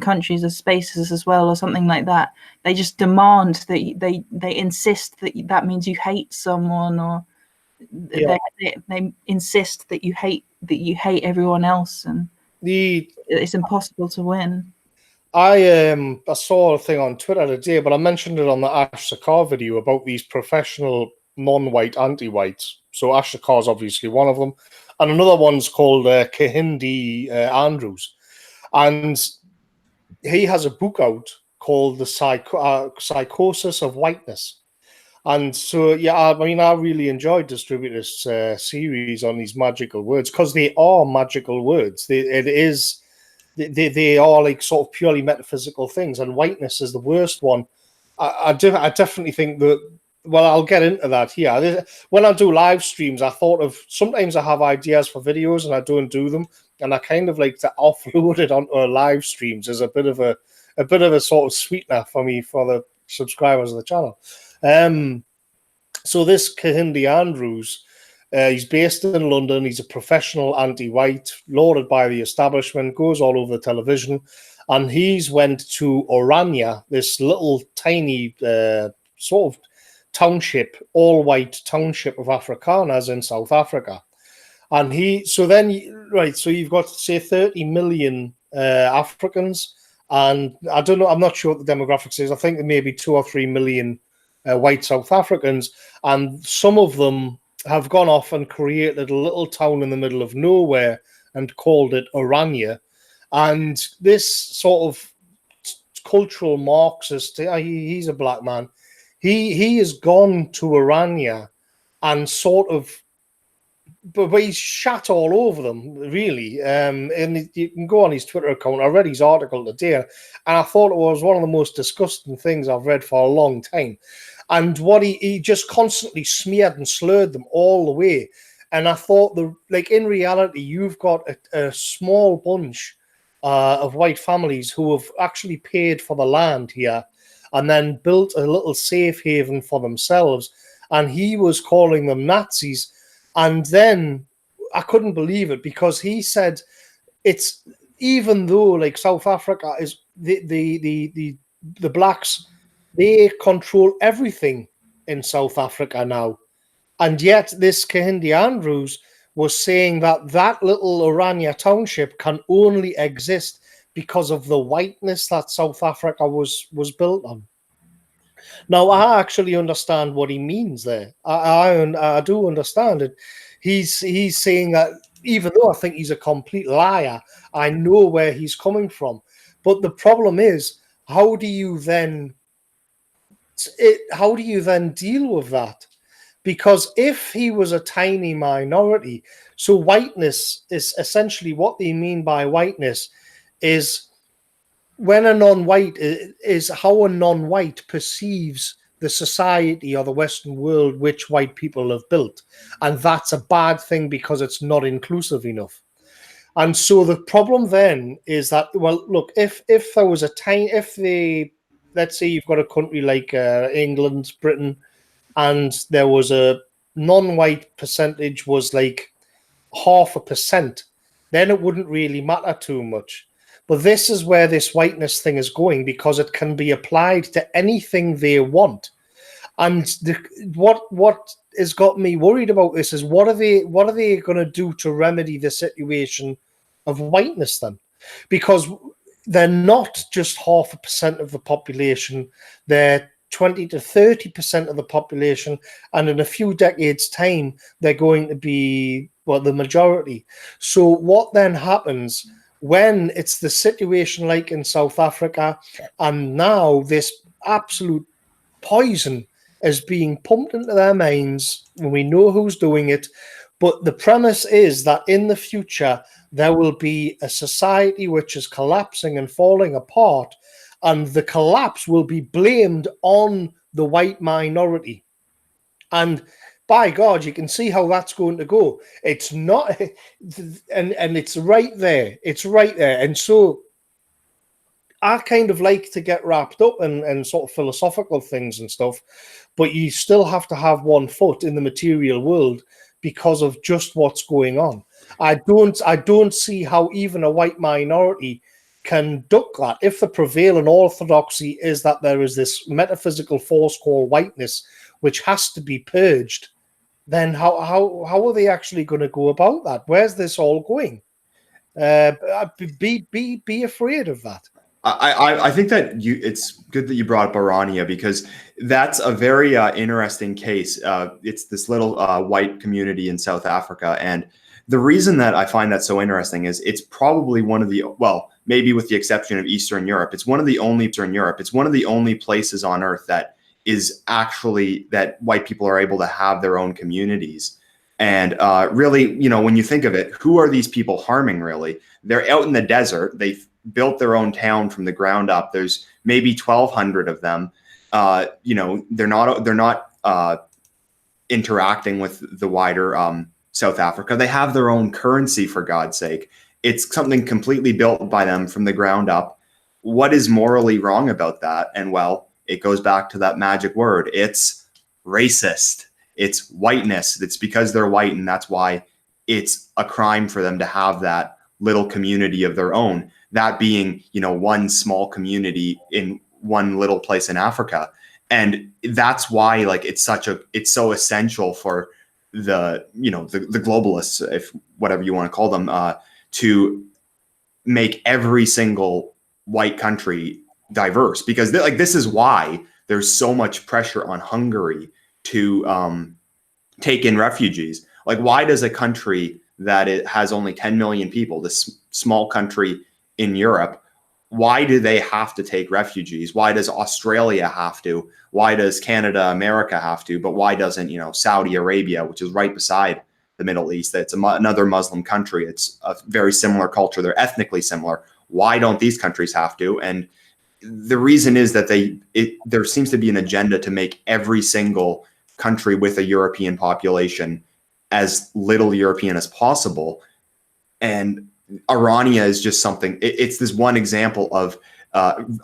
countries as spaces as well, or something like that. They just demand that they insist that means you hate someone, or they insist that you hate everyone else, and it's impossible to win. I saw a thing on Twitter today, but I mentioned it on the Ash Sakar video about these professional non-white anti-whites. So Ash Sakar is obviously one of them, and another one's called Kahindi Andrews, and he has a book out called The Psychosis of Whiteness. And so, I really enjoyed Distributist's series on these magical words, because they are magical words. They are like sort of purely metaphysical things, and whiteness is the worst one. I definitely think that. Well, I'll get into that here. When I do live streams, I thought of, sometimes I have ideas for videos and I don't do them, and I kind of like to offload it onto live streams as a bit of a sort of sweetener for me, for the subscribers of the channel. So this Kahindi Andrews, he's based in London. He's a professional anti-white, lauded by the establishment, goes all over the television, and he's went to Orania, this little tiny sort of township, all-white township of Afrikaners in South Africa. And so you've got, say, 30 million Africans, and I don't know, I'm not sure what the demographics is. I think there may be 2 or 3 million white South Africans, and some of them have gone off and created a little town in the middle of nowhere and called it Orania. And this sort of cultural Marxist, he's a black man, he has gone to Orania and sort of but he's shat all over them, really. And you can go on his Twitter account. I read his article today, and I thought it was one of the most disgusting things I've read for a long time. And what he just constantly smeared and slurred them all the way. And I thought, in reality, you've got a small bunch of white families who have actually paid for the land here and then built a little safe haven for themselves. And he was calling them Nazis. And then I couldn't believe it, because he said it's, even though like South Africa is the blacks, they control everything in South Africa now. And yet this Kehinde Andrews was saying that little Orania township can only exist because of the whiteness that South Africa was built on. Now, I actually understand what he means there. I do understand it. He's saying that, even though I think he's a complete liar, I know where he's coming from. But the problem is, how do you then deal with that? Because if he was a tiny minority, so whiteness is essentially, what they mean by whiteness is when a non-white is how a non-white perceives the society or the Western world which white people have built. And that's a bad thing because it's not inclusive enough. And so the problem then is that, well, look, if there was a tiny, let's say you've got a country like England, Britain, and there was a non-white percentage was like 0.5%, then it wouldn't really matter too much. But this is where this whiteness thing is going, because it can be applied to anything they want. And what has got me worried about this is, what are they going to do to remedy the situation of whiteness then? Because they're not just 0.5% of the population, they're 20 to 30% of the population, and in a few decades' time, they're going to be, well, the majority. So what then happens when it's the situation like in South Africa, and now this absolute poison is being pumped into their minds, and we know who's doing it, but the premise is that in the future, there will be a society which is collapsing and falling apart, and the collapse will be blamed on the white minority. And by God, you can see how that's going to go. It's not, and it's right there. It's right there. And so I kind of like to get wrapped up in sort of philosophical things and stuff, but you still have to have one foot in the material world because of just what's going on. I don't see how even a white minority can duck that. If the prevailing orthodoxy is that there is this metaphysical force called whiteness, which has to be purged, then how are they actually going to go about that? Where's this all going? Be afraid of that. I think that it's good that you brought up Orania, because that's a very interesting case. It's this little white community in South Africa, and the reason that I find that so interesting is it's probably one of the, well, maybe with the exception of Eastern Europe, it's one of the only places on earth that is actually that white people are able to have their own communities. And really, you know, when you think of it, who are these people harming really? They're out in the desert. They've built their own town from the ground up. There's maybe 1,200 of them. You know, they're not interacting with the wider South Africa. They have their own currency, for God's sake. It's something completely built by them from the ground up. What is morally wrong about that? And well, it goes back to that magic word. It's racist. It's whiteness. It's because they're white, and that's why it's a crime for them to have that little community of their own. That being, you know, one small community in one little place in Africa. And that's why, like, it's so essential for the, you know, the globalists, if whatever you want to call them, to make every single white country diverse, because this is why there's so much pressure on Hungary to take in refugees. Like, why does a country that it has only 10 million people, this small country in Europe, why do they have to take refugees? Why does Australia have to? Why does Canada, America have to? But why doesn't, you know, Saudi Arabia, which is right beside the Middle East. It's another Muslim country. It's a very similar culture. They're ethnically similar. Why don't these countries have to? And the reason is that there seems to be an agenda to make every single country with a European population as little European as possible. And Irania is just something, it's this one example of,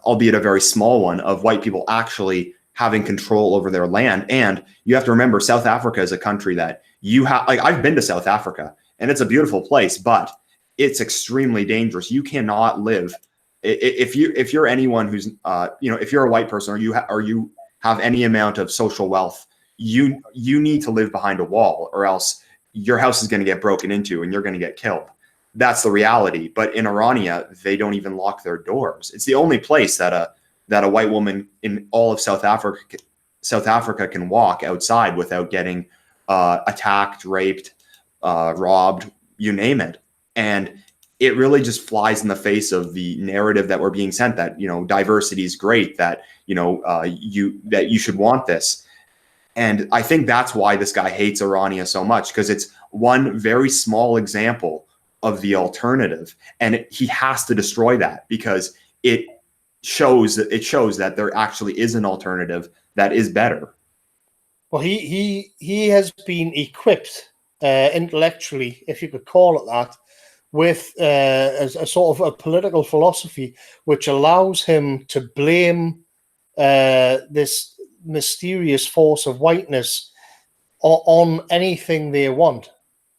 albeit a very small one, of white people actually having control over their land. And you have to remember, South Africa is a country that you have, like, I've been to South Africa and it's a beautiful place, but it's extremely dangerous. You cannot live, if you're anyone who's, if you're a white person, or you have any amount of social wealth, you need to live behind a wall, or else your house is going to get broken into and you're going to get killed. That's the reality. But in Irania, they don't even lock their doors. It's the only place that a white woman in all of South Africa can walk outside without getting attacked, raped, robbed, you name it. And it really just flies in the face of the narrative that we're being sent, that, diversity is great, that, that you should want this. And I think that's why this guy hates Irania so much, because it's one very small example of the alternative. And he has to destroy that, because it shows that there actually is an alternative that is better. Well, he has been equipped intellectually, if you could call it that, with a sort of a political philosophy which allows him to blame this mysterious force of whiteness on anything they want,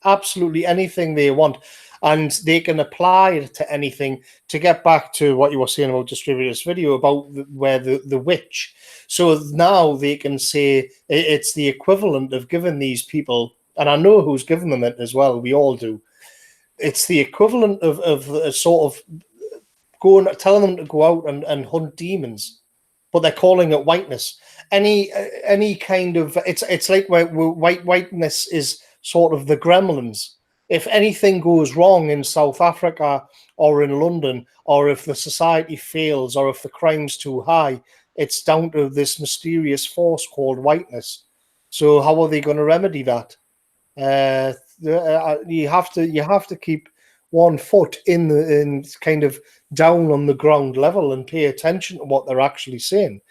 absolutely anything they want, and they can apply it to anything. To get back to what you were saying about Distributor's video about where the witch, so now they can say it's the equivalent of giving these people, and I know who's given them it as well, we all do, it's the equivalent of a sort of telling them to go out and hunt demons, but they're calling it whiteness. Any kind of, it's like where whiteness is sort of the gremlins. If anything goes wrong in South Africa or in London, or if the society fails, or if the crime's too high, it's down to this mysterious force called whiteness. So how are they going to remedy that? You have to keep one foot in kind of down on the ground level and pay attention to what they're actually saying.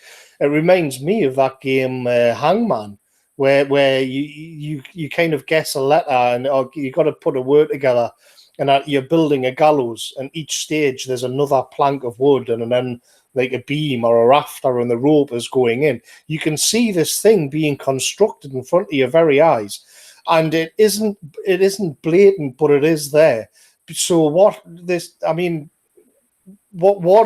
It reminds me of that game Hangman, where you kind of guess a letter, and you got to put a word together, and you're building a gallows, and each stage there's another plank of wood, and then like a beam or a rafter, and the rope is going in. You can see this thing being constructed in front of your very eyes, and it isn't blatant, but it is there. So what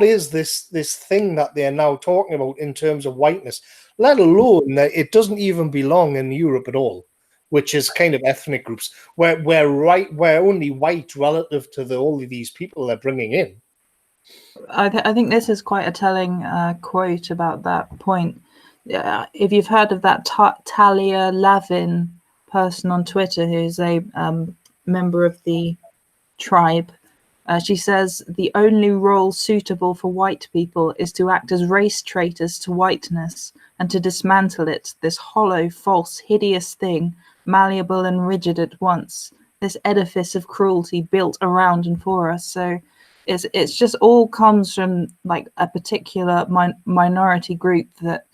is this thing that they're now talking about in terms of whiteness? Let alone that it doesn't even belong in Europe at all, which is kind of ethnic groups. We're only white relative to all of these people they're bringing in. I think this is quite a telling quote about that point. If you've heard of that Talia Lavin person on Twitter, who's a member of the tribe, she says the only role suitable for white people is to act as race traitors to whiteness and to dismantle it, this hollow, false, hideous thing, malleable and rigid at once, this edifice of cruelty built around and for us. So it's just all comes from like a particular minority group, that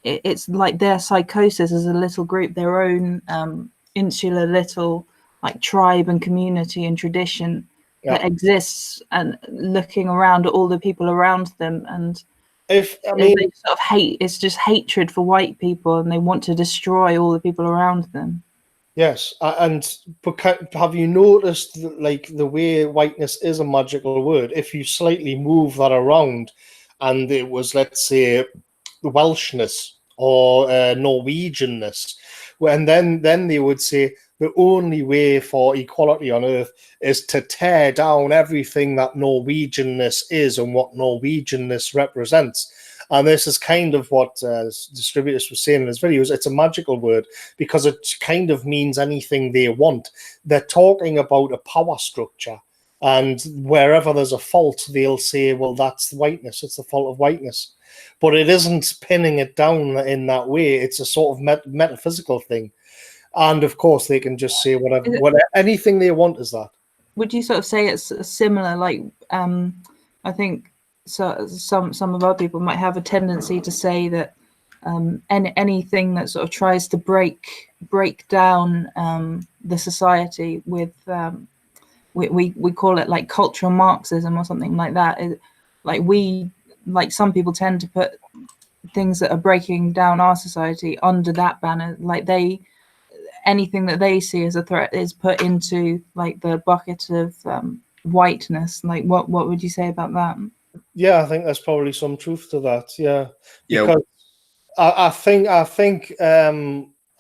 it's like their psychosis as a little group, their own insular little like tribe and community and tradition that exists, and looking around at all the people around them, and they sort of hate. It's just hatred for white people, and they want to destroy all the people around them. Yes, but have you noticed like the way whiteness is a magical word? If you slightly move that around, and it was, let's say, Welshness or Norwegianness, and then they would say the only way for equality on earth is to tear down everything that Norwegianness is and what Norwegianness represents. And this is kind of what Distributors was saying in his videos. It's a magical word because it kind of means anything they want. They're talking about a power structure, and wherever there's a fault, they'll say, well, that's whiteness. It's the fault of whiteness. But it isn't pinning it down in that way. It's a sort of metaphysical thing. and of course they can just say whatever anything they want is that. Would you sort of say it's similar? Like, I think some of our people might have a tendency to say that anything that sort of tries to break down the society with we call it like cultural Marxism or something like that. Like some people tend to put things that are breaking down our society under that banner. Like anything that they see as a threat is put into like the bucket of whiteness. Like what would you say about that? Yeah, I think there's probably some truth to that. Yeah, Yeah. because I think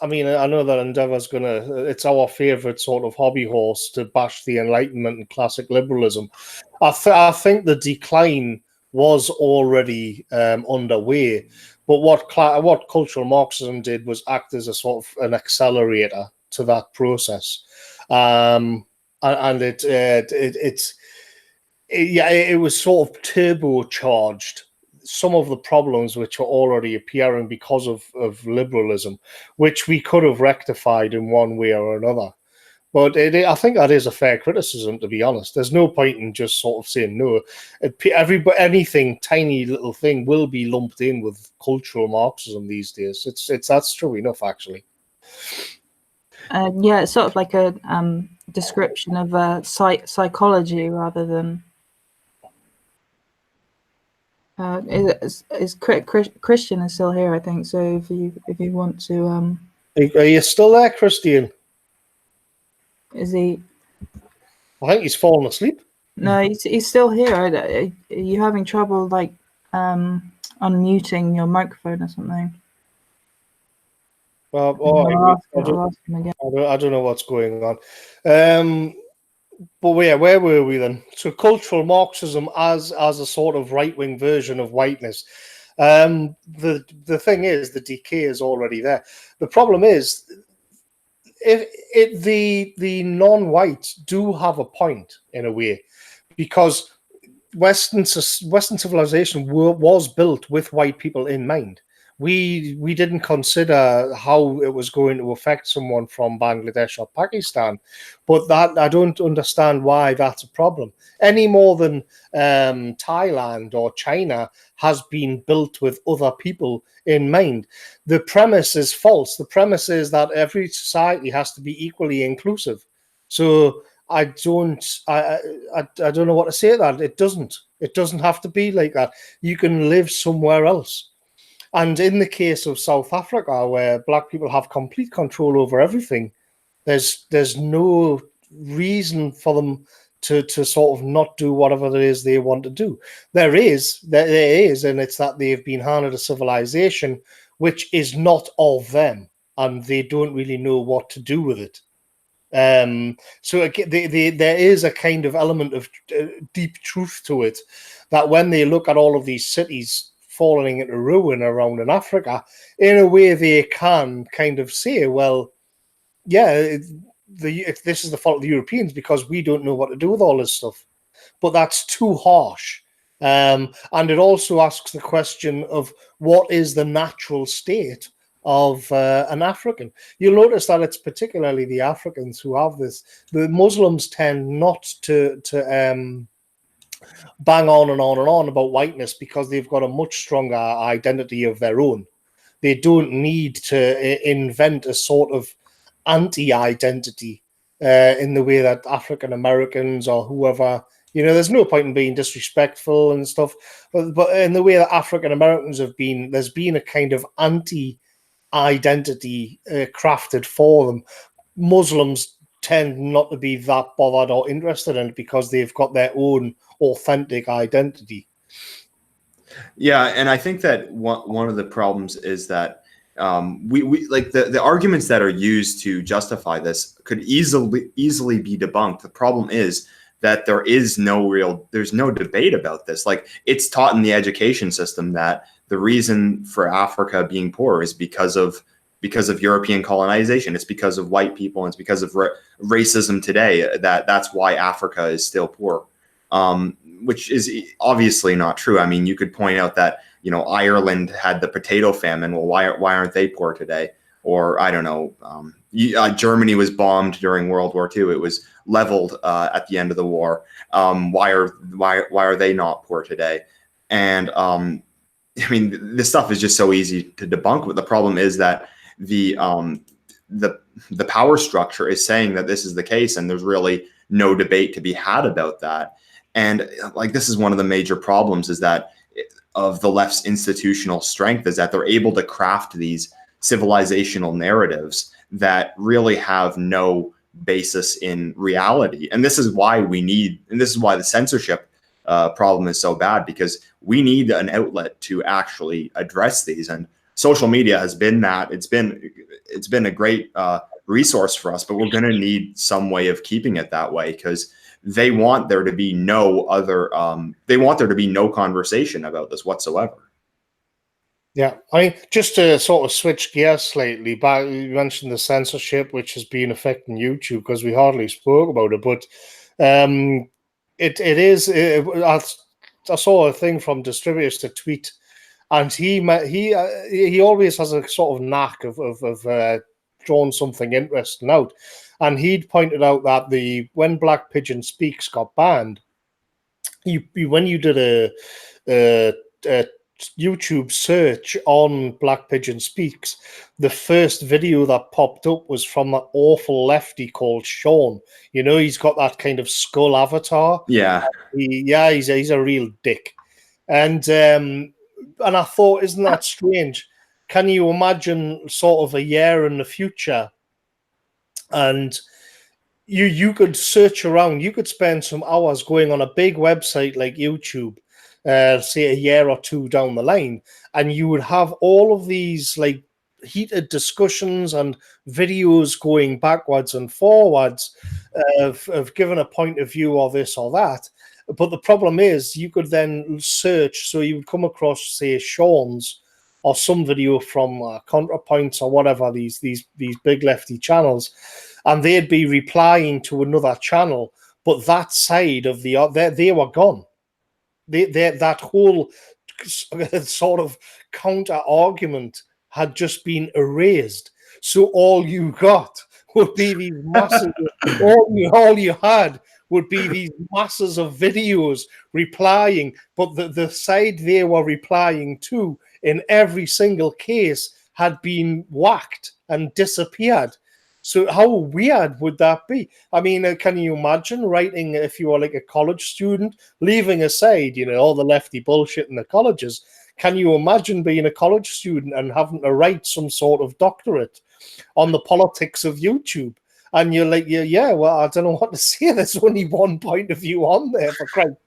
I mean, I know that Endeavour's it's our favourite sort of hobby horse to bash the Enlightenment and classic liberalism. I think the decline was already underway, but what cultural Marxism did was act as a sort of an accelerator to that process, and it was sort of turbocharged some of the problems which are already appearing because of liberalism, which we could have rectified in one way or another. But I think that is a fair criticism, to be honest. There's no point in just sort of saying no. Anything, tiny little thing, will be lumped in with cultural Marxism these days. That's true enough, actually. Yeah, it's sort of like a description of psychology rather than. Christian is still here, I think. So if you want to, are you still there, Christian? Is he? I think he's fallen asleep. No, he's still here. Are you having trouble like unmuting your microphone or something? Well, I don't know what's going on. But yeah, where were we then? So cultural Marxism as a sort of right-wing version of whiteness. The thing is, the decay is already there. The problem is, the non-whites do have a point in a way, because Western civilization was built with white people in mind. We didn't consider how it was going to affect someone from Bangladesh or Pakistan, but that I don't understand why that's a problem any more than Thailand or China has been built with other people in mind. The premise is false. The premise is that every society has to be equally inclusive. So I don't know what to say to that. It doesn't have to be like that. You can live somewhere else. And in the case of South Africa, where black people have complete control over everything, there's no reason for them to sort of not do whatever it is they want to do. There is, and it's that they've been handed a civilization which is not of them, and they don't really know what to do with it. So there is a kind of element of deep truth to it, that when they look at all of these cities falling into ruin around in Africa, in a way they can kind of say, well, yeah, this is the fault of the Europeans because we don't know what to do with all this stuff. But that's too harsh. And it also asks the question of what is the natural state of an African. You'll notice that it's particularly the Africans who have this. The Muslims tend not to bang on and on and on about whiteness because they've got a much stronger identity of their own. They don't need to invent a sort of anti-identity in the way that African Americans or whoever, there's no point in being disrespectful and stuff, but in the way that African Americans have been, there's been a kind of anti-identity crafted for them. Muslims tend not to be that bothered or interested in it because they've got their own authentic identity. Yeah, and I think that one of the problems is that we like the arguments that are used to justify this could easily be debunked. The problem is that there's no debate about this. Like, it's taught in the education system that the reason for Africa being poor is because of European colonization. It's because of white people, and it's because of racism today that's why Africa is still poor. Which is obviously not true. I mean, you could point out that, Ireland had the potato famine. Well, why aren't they poor today? or I don't know, Germany was bombed during World War II. It was leveled at the end of the war. Why are they not poor today? And I mean, this stuff is just so easy to debunk. But the problem is that the power structure is saying that this is the case, and there's really no debate to be had about that. And like, this is one of the major problems, is that of the left's institutional strength, is that they're able to craft these civilizational narratives that really have no basis in reality. And this is why the censorship problem is so bad, because we need an outlet to actually address these. And social media has been that. It's been a great resource for us, but we're going to need some way of keeping it that way, because they want there to be no conversation about this whatsoever. Yeah, I mean, just to sort of switch gears slightly, back, you mentioned the censorship, which has been affecting YouTube, because we hardly spoke about it, but it is. I saw a thing from Distributors to Tweet, and he always has a sort of knack of drawing something interesting out, and he'd pointed out that when Black Pigeon Speaks got banned, when you did a YouTube search on Black Pigeon Speaks, the first video that popped up was from that awful lefty called Sean. You know, he's got that kind of skull avatar. Yeah. He's a real dick. And I thought, isn't that strange? Can you imagine sort of a year in the future, and you could search around, you could spend some hours going on a big website like YouTube, say a year or two down the line, and you would have all of these like heated discussions and videos going backwards and forwards of giving a point of view or this or that. But the problem is, you could then search, so you would come across, say, Sean's or some video from ContraPoints or whatever, these big lefty channels, and they'd be replying to another channel, but that side of they were gone. That whole sort of counter argument had just been erased. So all you got would be these masses. all you had would be these masses of videos replying, but the side they were replying to in every single case had been whacked and disappeared. So how weird would that be? I mean, can you imagine writing, if you were like a college student, leaving aside, all the lefty bullshit in the colleges, can you imagine being a college student and having to write some sort of doctorate on the politics of YouTube? And you're like, yeah, well, I don't know what to say. There's only one point of view on there, for Christ's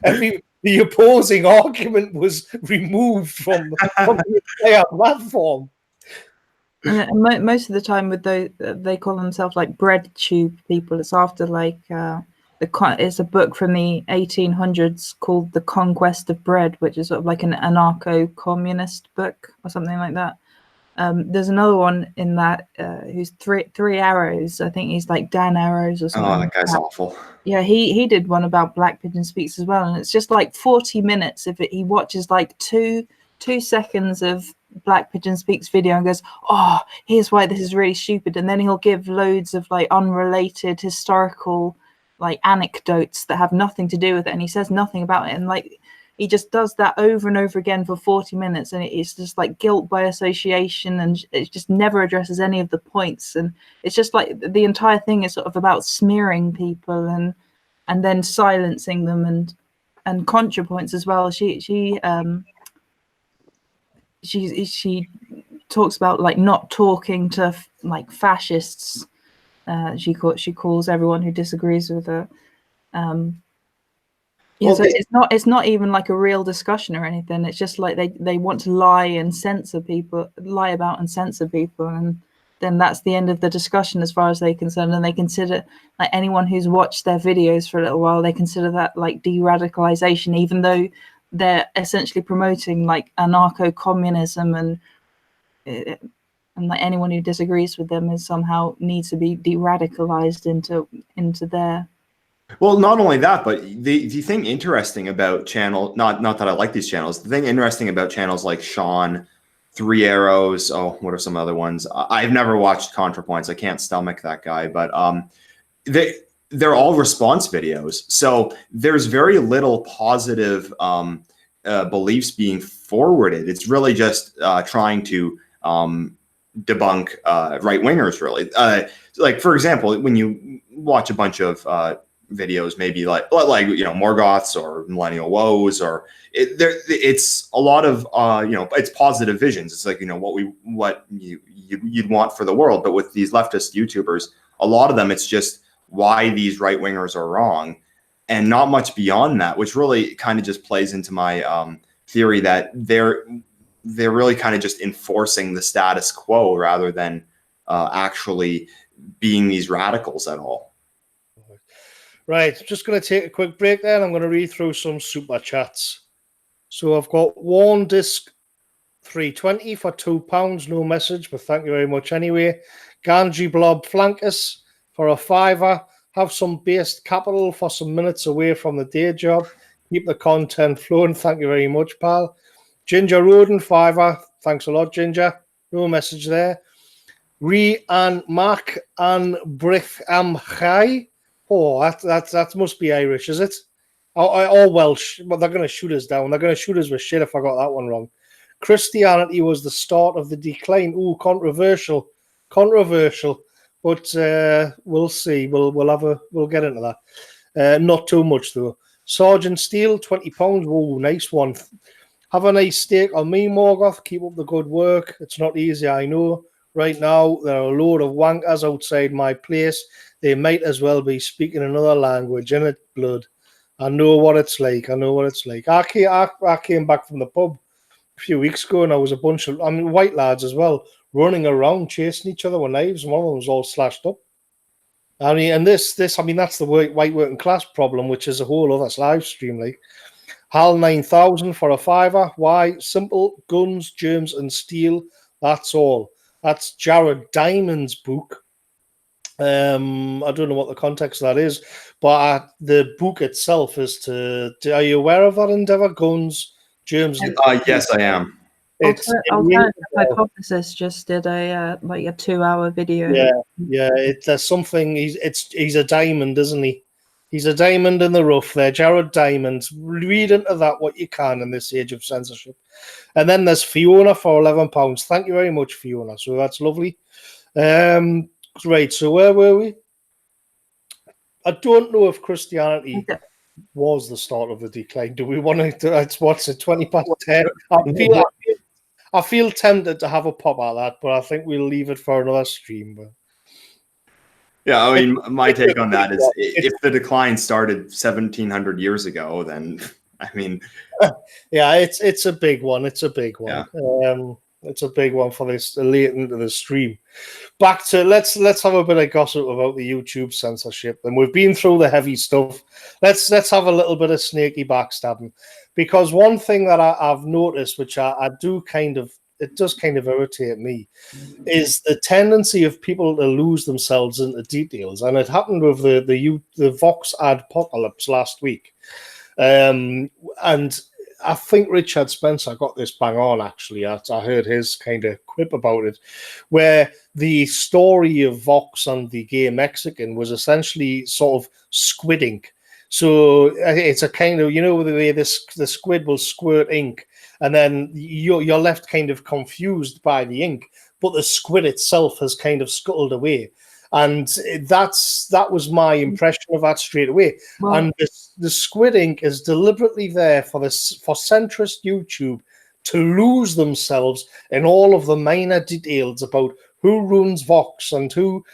sake. The opposing argument was removed from the entire platform. And most of the time with those, they call themselves like bread tube people. It's after like it's a book from the 1800s called The Conquest of Bread, which is sort of like an anarcho-communist book or something like that. There's another one in that who's three arrows. I think he's like Dan Arrows or something. Oh, that guy's awful. Yeah, he did one about Black Pigeon Speaks as well, and it's just like 40 minutes of it. He watches like two seconds of Black Pigeon Speaks video and goes, oh, here's why this is really stupid, and then he'll give loads of like unrelated historical like anecdotes that have nothing to do with it, and he says nothing about it, and like he just does that over and over again for 40 minutes, and it's just like guilt by association, and it just never addresses any of the points. And it's just like the entire thing is sort of about smearing people and then silencing them, and ContraPoints as well. She talks about like not talking to like fascists. She calls everyone who disagrees with her. Yeah, so it's not even like a real discussion or anything. It's just like they want to lie about and censor people, and then that's the end of the discussion as far as they're concerned. And they consider like anyone who's watched their videos for a little while, they consider that like de-radicalization, even though they're essentially promoting like anarcho-communism, and like anyone who disagrees with them is somehow needs to be de-radicalized into their. Well, not only that, but the thing interesting about not that I like these channels, the thing interesting about channels like Sean Three Arrows. Oh, what are some other ones? I've never watched ContraPoints. I can't stomach that guy, but they're all response videos. So there's very little positive beliefs being forwarded. It's really just trying to debunk right wingers, really. Like, for example, when you watch a bunch of videos, maybe like Morgoth's or Millennial Woes, or it's a lot of it's positive visions. It's like what you'd want for the world. But with these leftist YouTubers, a lot of them, it's just why these right wingers are wrong, and not much beyond that, which really kind of just plays into my theory that they're really kind of just enforcing the status quo rather than actually being these radicals at all. Right, just going to take a quick break there, and I'm going to read through some super chats. So I've got Worn Disc 320 for £2, no message, but thank you very much anyway. Ganji Blob Flankus for a £5. Have some based capital for some minutes away from the day job. Keep the content flowing. Thank you very much, pal. Ginger Roden, £5. Thanks a lot, Ginger. No message there. Re and Mac and Brich am Chai. Oh, that must be Irish, is it? Or Welsh. But they're going to shoot us down. They're going to shoot us with shit if I got that one wrong. Christianity was the start of the decline. Ooh, controversial. But we'll see. We'll get into that. Not too much though. Sergeant Steele, £20. Whoa, nice one. Have a nice steak on me, Morgoth. Keep up the good work. It's not easy, I know. Right now, there are a load of wankers outside my place. They might as well be speaking another language, innit, blood? I know what it's like. I came back from the pub a few weeks ago, and I was a bunch of, white lads as well, running around chasing each other with knives, and one of them was all slashed up. And that's the white working class problem, which is a whole other live stream. Like HAL 9000 for a £5. Why? Simple: guns, germs, and steel. That's all. That's Jared Diamond's book. I don't know what the context of that is, but the book itself is are you aware of that endeavor? Guns, germs. Yes, I am. Alternative Hypothesis just did a 2-hour video. Yeah. There's something. He's a diamond, isn't he? He's a diamond in the rough there, Jared Diamond. Read into that what you can in this age of censorship. And then there's Fiona for £11. Thank you very much, Fiona. So that's lovely. Right, so where were we? I don't know if Christianity was the start of the decline. Do we want to? It's what's it? 20 past 10. I feel tempted to have a pop at that, but I think we'll leave it for another stream. But yeah, I mean, my take on that is if the decline started 1700 years ago, then I mean, yeah, it's a big one. It's a big one. Yeah. It's a big one for this late into the stream. Back to let's have a bit of gossip about the YouTube censorship. And we've been through the heavy stuff. Let's have a little bit of snaky backstabbing, because one thing that I've noticed, which I do it does kind of irritate me, is the tendency of people to lose themselves into details. And it happened with the Vox adpocalypse last week. And I think Richard Spencer got this bang on, actually. I heard his kind of quip about it, where the story of Vox and the gay Mexican was essentially sort of squid ink. So it's a kind of, the way the squid will squirt ink, and then you're left kind of confused by the ink, but the squid itself has kind of scuttled away. And that was my impression of that straight away. Wow. And the squid ink is deliberately there for centrist YouTube to lose themselves in all of the minor details about who runs Vox and who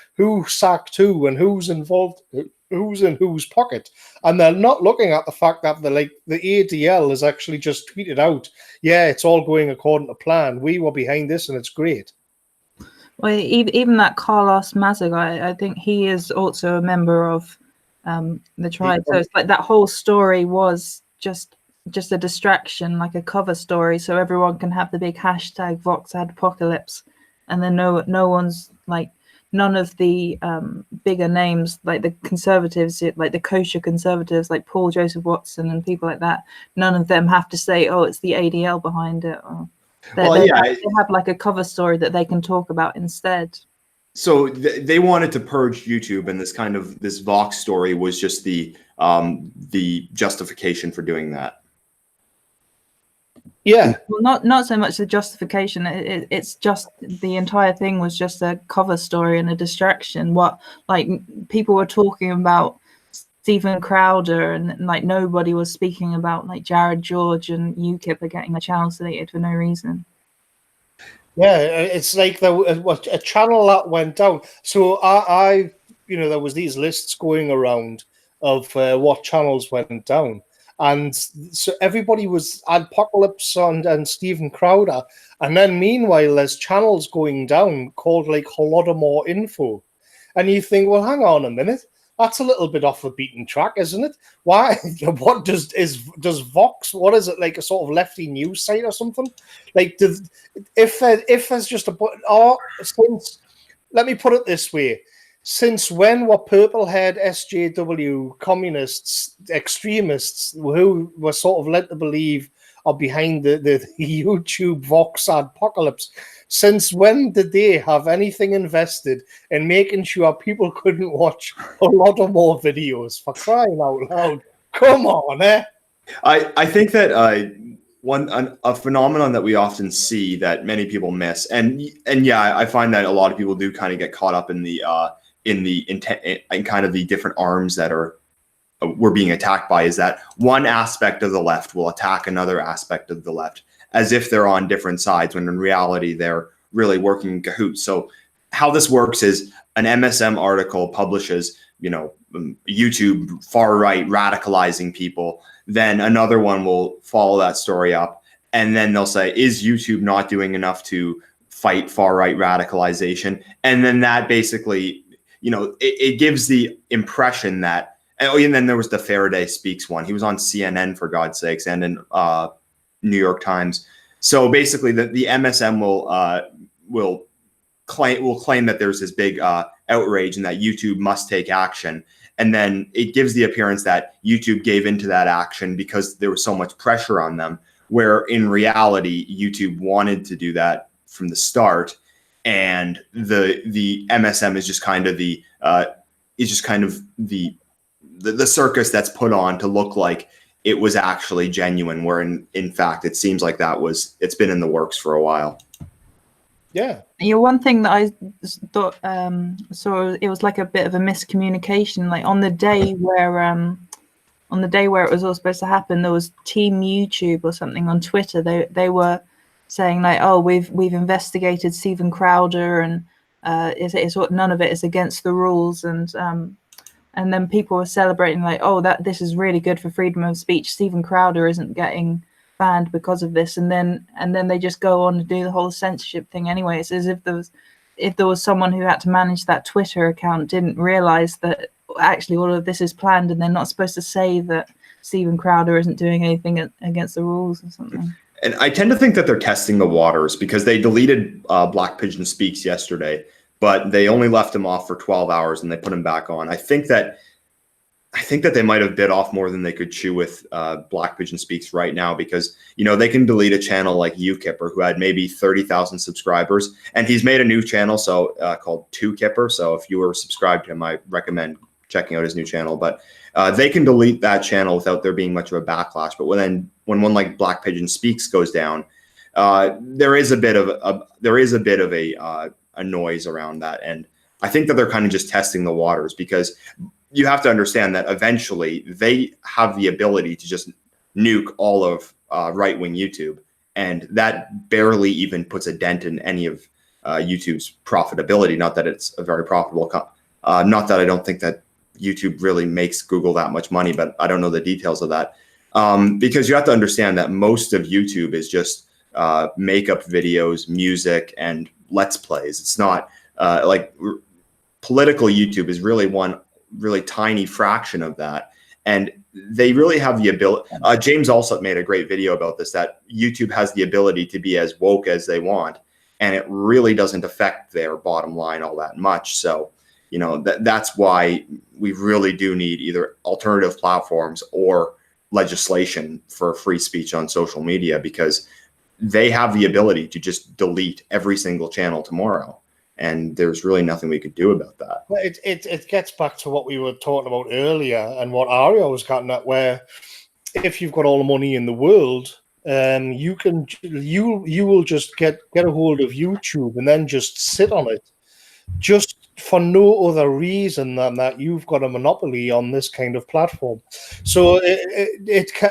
sacked who and who's involved, who's in whose pocket. And they're not looking at the fact that the ADL has actually just tweeted out, yeah, it's all going according to plan. We were behind this and it's great. Well, even that Carlos Mazza guy, I think he is also a member of the tribe. So it's like that whole story was just a distraction, like a cover story, so everyone can have the big hashtag Vox Adpocalypse, and then no one's like, none of the bigger names, like the conservatives, like the kosher conservatives, like Paul Joseph Watson and people like that, none of them have to say, oh, it's the ADL behind it. Or... They have like a cover story that they can talk about instead. So they wanted to purge YouTube, and this Vox story was just the justification for doing that. Yeah. Well, not so much the justification. It's just the entire thing was just a cover story and a distraction. What, like, people were talking about Stephen Crowder, and like nobody was speaking about like Jared George and UKIP are getting their channels deleted for no reason. Yeah, it's like a channel that went down. So I there was these lists going around of what channels went down, and so everybody was Apocalypse and Stephen Crowder, and then meanwhile there's channels going down called like Holodomor Info, and you think, well, hang on a minute. That's a little bit off the beaten track, isn't it? Why? What does Vox? What is it, like a sort of lefty news site or something? Like, if there's just let me put it this way: since when were purple-haired SJW communists, extremists, who were sort of led to believe are behind the YouTube Vox apocalypse? Since when did they have anything invested in making sure people couldn't watch a lot of more videos? For crying out loud. Come on, eh? I think that a phenomenon that we often see that many people miss, and yeah, I find that a lot of people do kind of get caught up in the intent and kind of the different arms that we're being attacked by, is that one aspect of the left will attack another aspect of the left, as if they're on different sides, when in reality they're really working in cahoots. So how this works is an MSM article publishes, YouTube far right radicalizing people. Then another one will follow that story up, and then they'll say, is YouTube not doing enough to fight far right radicalization? And then that basically, it gives the impression that, and then there was the Faraday Speaks one. He was on CNN, for God's sakes, and in New York Times. So basically, the MSM will claim that there's this big outrage and that YouTube must take action, and then it gives the appearance that YouTube gave into that action because there was so much pressure on them. Where in reality, YouTube wanted to do that from the start, and the MSM is just kind of the circus that's put on to look like it was actually genuine, where in fact it seems like it's been in the works for a while. Yeah. One thing that I thought it was like a bit of a miscommunication. Like on the day where it was all supposed to happen, there was Team YouTube or something on Twitter. They were saying like, oh, we've investigated Stephen Crowder, and none of it is against the rules, and then people were celebrating like, oh, this is really good for freedom of speech. Stephen Crowder isn't getting banned because of this, and then they just go on to do the whole censorship thing anyway. It's as if there was someone who had to manage that Twitter account didn't realize that actually all of this is planned, and they're not supposed to say that Stephen Crowder isn't doing anything against the rules or something. And I tend to think that they're testing the waters, because they deleted Black Pigeon Speaks yesterday, but they only left him off for 12 hours and they put him back on. I think that they might have bit off more than they could chew with Black Pigeon Speaks right now, because they can delete a channel like UKipper, who had maybe 30,000 subscribers, and he's made a new channel called 2Kipper. So if you were subscribed to him, I recommend checking out his new channel. But they can delete that channel without there being much of a backlash. But when one like Black Pigeon Speaks goes down, there is a bit of a noise around that, and I think that they're kind of just testing the waters, because you have to understand that eventually they have the ability to just nuke all of right-wing YouTube, and that barely even puts a dent in any of YouTube's profitability. Not that it's a very profitable not that I don't think that YouTube really makes Google that much money, but I don't know the details of that, because you have to understand that most of YouTube is just makeup videos, music, and Let's Plays. It's not like political YouTube is really one really tiny fraction of that, and they really have the ability. James also made a great video about this, that YouTube has the ability to be as woke as they want, and it really doesn't affect their bottom line all that much. So that's why we really do need either alternative platforms or legislation for free speech on social media, because they have the ability to just delete every single channel tomorrow. And there's really nothing we could do about that. Well, it gets back to what we were talking about earlier and what Aria was getting at, where if you've got all the money in the world, you will just get a hold of YouTube and then just sit on it, just for no other reason than that you've got a monopoly on this kind of platform. So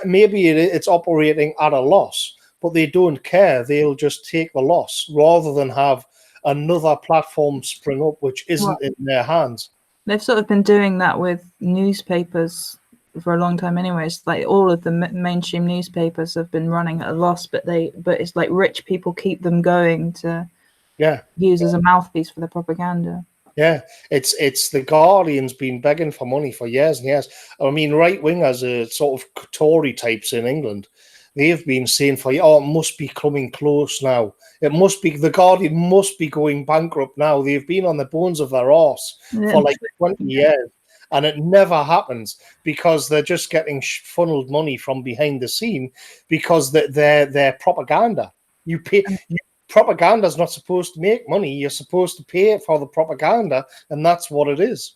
maybe it's operating at a loss, but they don't care. They'll just take the loss rather than have another platform spring up which isn't in their hands. They've sort of been doing that with newspapers for a long time anyways. Like all of the mainstream newspapers have been running at a loss, but it's like rich people keep them going to use as a mouthpiece for the propaganda. Yeah, it's the Guardian's been begging for money for years and years. I mean, right wingers are sort of Tory types in England. They've been saying it must be coming close now. It must be, the Guardian must be going bankrupt now. They've been on the bones of their arse for like 20 years, and it never happens because they're just getting funneled money from behind the scene because they're propaganda. Propaganda is not supposed to make money. You're supposed to pay for the propaganda, and that's what it is.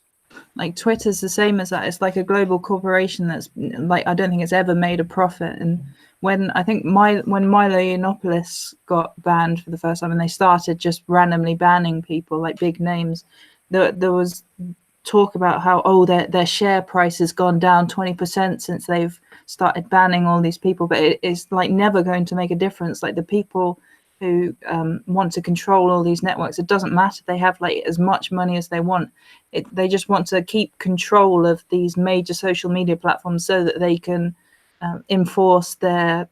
Like Twitter's the same as that. It's like a global corporation that's like, I don't think it's ever made a profit. And when Milo Yiannopoulos got banned for the first time and they started just randomly banning people, like big names, there was talk about how, their share price has gone down 20% since they've started banning all these people. But it's like never going to make a difference. Like the people who want to control all these networks, it doesn't matter. They have like as much money as they want. They just want to keep control of these major social media platforms so that they can enforce their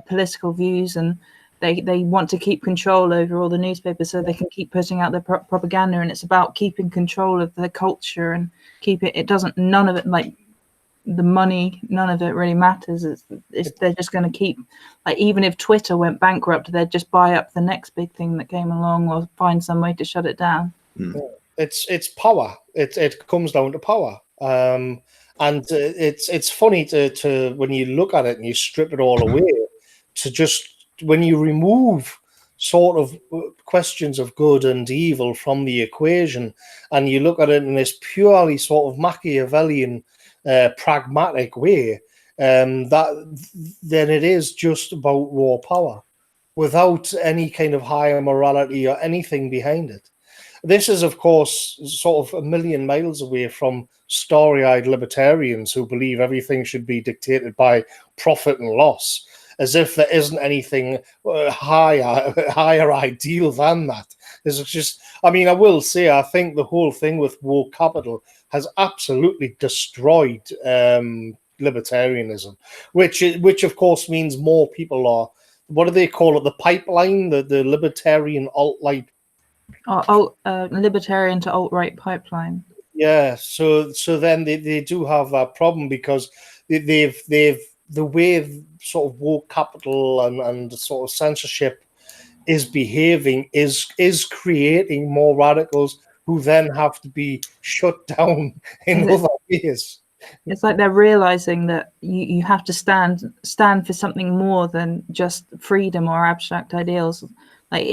political views, and they want to keep control over all the newspapers so they can keep putting out their propaganda. And it's about keeping control of the culture and none of it, like the money, none of it really matters. They're just going to keep, like, even if Twitter went bankrupt, they'd just buy up the next big thing that came along or find some way to shut it down. It's power. It comes down to power. And it's funny to when you look at it and you strip it all away, to just when you remove sort of questions of good and evil from the equation and you look at it in this purely sort of Machiavellian pragmatic way, then it is just about raw power without any kind of higher morality or anything behind it. This is, of course, sort of a million miles away from starry-eyed libertarians who believe everything should be dictated by profit and loss, as if there isn't anything higher ideal than that. This is just, I mean, I will say, I think the whole thing with woke capital has absolutely destroyed libertarianism, which of course means more people are, what do they call it, the pipeline, the libertarian alt-right, libertarian to alt-right pipeline. Yeah, so then they do have that problem because they've the way sort of woke capital and sort of censorship is behaving is creating more radicals who then have to be shut down in other ways. It's like they're realizing that you have to stand for something more than just freedom or abstract ideals. Like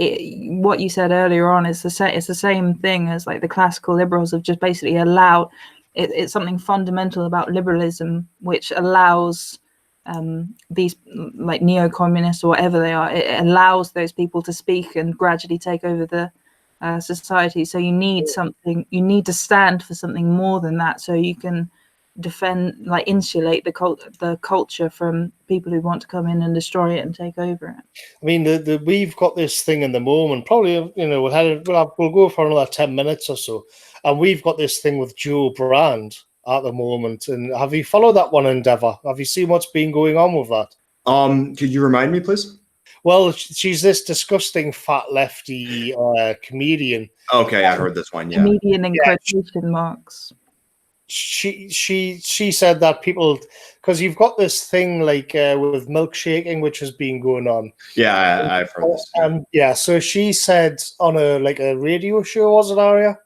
what you said earlier on is it's the same thing as like the classical liberals have just basically allowed. It's something fundamental about liberalism which allows these like neo-communists or whatever they are. It allows those people to speak and gradually take over the society. So you need something. You need to stand for something more than that, so you can defend, like insulate the culture from people who want to come in and destroy it and take over it. I mean, we've got this thing in the moment. Probably, we'll go for another 10 minutes or so, and we've got this thing with Joe Brand at the moment. And have you followed that one endeavor? Have you seen what's been going on with that? Could you remind me, please? Well, she's this disgusting fat lefty comedian. Okay, I heard this one. Yeah, comedian in quotation marks. She said that people, because you've got this thing like with milkshaking, which has been going on. Yeah, I've heard this. Yeah, so she said on a radio show, was it, Aria?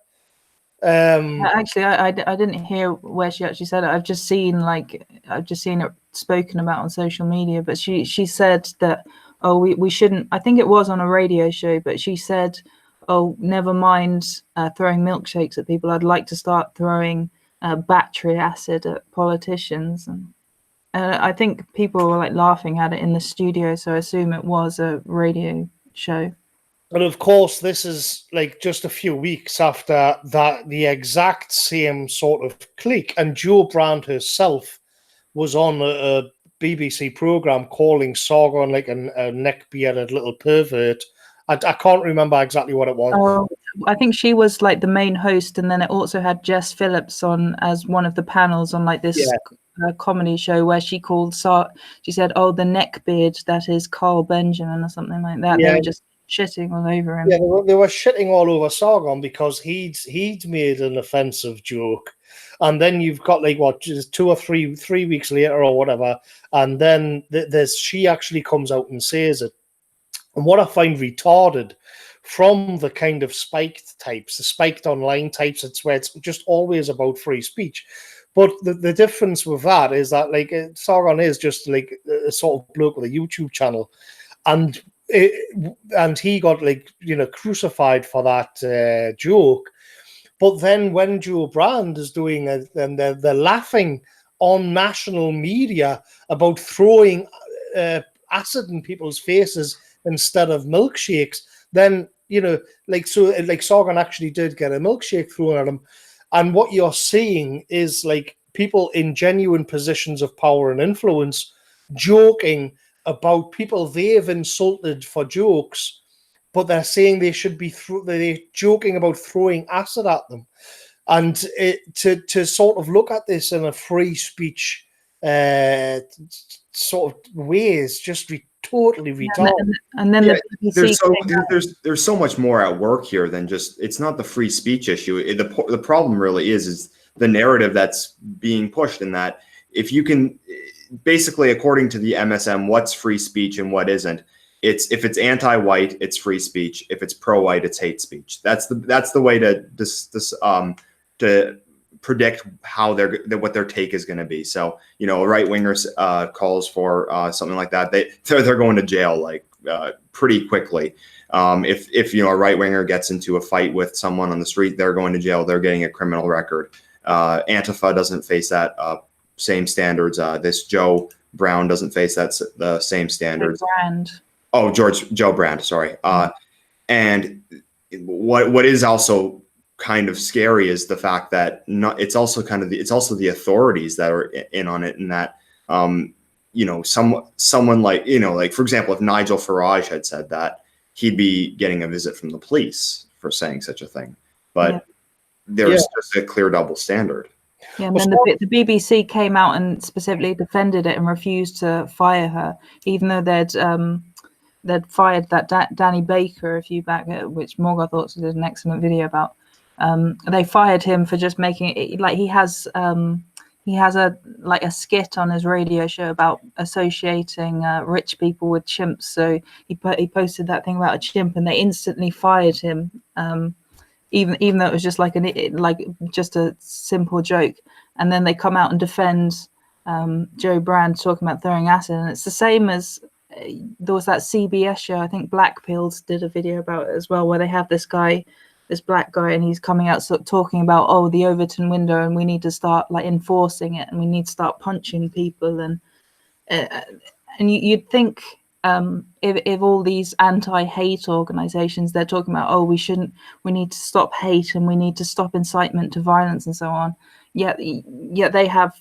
Actually, I didn't hear where she actually said it. I've just seen it spoken about on social media. But she said that oh, we shouldn't. I think it was on a radio show, but she said, oh, never mind throwing milkshakes at people. I'd like to start throwing battery acid at politicians. And I think people were like laughing at it in the studio, so I assume it was a radio show. And of course, this is like just a few weeks after that, the exact same sort of clique. And Jo Brand herself was on a BBC program calling Sargon like a neck-bearded little pervert. I can't remember exactly what it was. Oh, I think she was like the main host, and then it also had Jess Phillips on as one of the panels on like this comedy show where she called she said, "Oh, the neckbeard that is Carl Benjamin," or something like that. Yeah. They were just shitting all over him. Yeah, they were shitting all over Sargon because he'd made an offensive joke, and then you've got like what, just 2 or 3 weeks later or whatever, and then she actually comes out and says it. And what I find retarded from the kind of spiked types, the spiked online types, it's where it's just always about free speech. But the difference with that is that like Sargon is just like a sort of bloke with a YouTube channel, and he got like, you know, crucified for that joke. But then when Jo Brand is doing it, and they're laughing on national media about throwing acid in people's faces instead of milkshakes, then, you know, like, so like Sargon actually did get a milkshake thrown at him. And what you're seeing is like people in genuine positions of power and influence joking about people they've insulted for jokes, but they're saying they should be they're joking about throwing acid at them. And to sort of look at this in a free speech sort of way is just totally retarded. And then the BBC there's so much more at work here than just, it's not the free speech issue. The problem really is the narrative that's being pushed, in that if you can basically, according to the MSM, what's free speech and what isn't. If it's anti-white, it's free speech. If it's pro-white, it's hate speech. That's the way to predict how what their take is going to be. So, you know, a right winger calls for something like that, they're going to jail like pretty quickly. If you know, a right winger gets into a fight with someone on the street, they're going to jail. They're getting a criminal record. Antifa doesn't face that same standards. This Joe Brown doesn't face the same standards. Joe Brand, sorry. And what is also kind of scary is the fact that it's also the authorities that are in on it, and that you know, someone like, you know, like, for example, if Nigel Farage had said that, he'd be getting a visit from the police for saying such a thing. But there's just a clear double standard. Yeah, and then the BBC came out and specifically defended it and refused to fire her, even though they'd fired that Danny Baker a few back, which Morgoth thought did an excellent video about. They fired him for just making it like he has a skit on his radio show about associating rich people with chimps. So he posted that thing about a chimp, and they instantly fired him. Even though it was just like just a simple joke, and then they come out and defend Jo Brand talking about throwing acid, and it's the same as there was that CBS show, I think Black Pills did a video about it as well, where they have this black guy, and he's coming out talking about the Overton window, and we need to start like enforcing it, and we need to start punching people, and you'd think if all these anti-hate organizations, they're talking about, we need to stop hate and we need to stop incitement to violence and so on. Yet they have,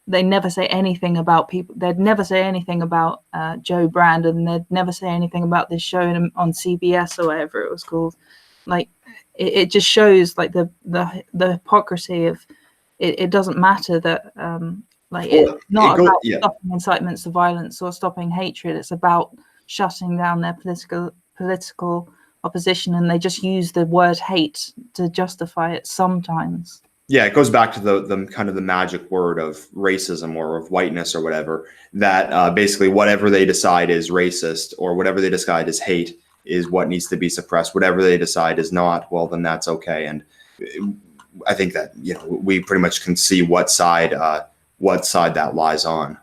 they never say anything about people. They'd never say anything about Jo Brand, and they'd never say anything about this show on CBS or whatever it was called. Like it just shows like the hypocrisy of it. It doesn't matter that it's not about stopping incitements to violence or stopping hatred. It's about shutting down their political opposition, and they just use the word hate to justify it sometimes. Yeah, it goes back to the kind of the magic word of racism or of whiteness or whatever, that basically whatever they decide is racist or whatever they decide is hate is what needs to be suppressed. Whatever they decide is not, well, then that's okay. And I think that, you know, we pretty much can see what side that lies on.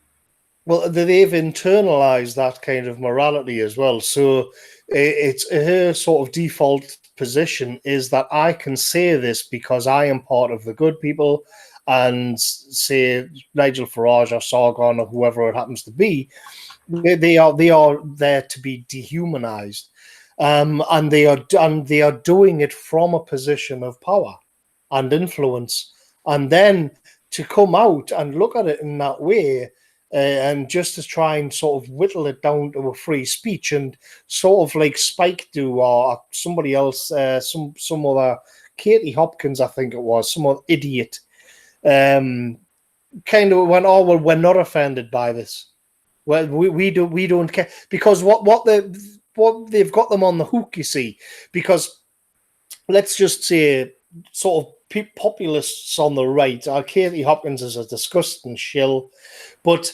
Well, they've internalized that kind of morality as well. So it's her sort of default position is that I can say this because I am part of the good people, and say Nigel Farage or Sargon or whoever it happens to be, they are there to be dehumanized, and they are doing it from a position of power and influence, and then to come out and look at it in that way, and just to try and sort of whittle it down to a free speech, and sort of like Spike do, or somebody else, some other, Katie Hopkins, I think it was, some other idiot, kind of went, oh well, we're not offended by this. Well, we don't care, because what they've got them on the hook, you see, because let's just say sort of populists on the right, Katie Hopkins is a disgusting shill, but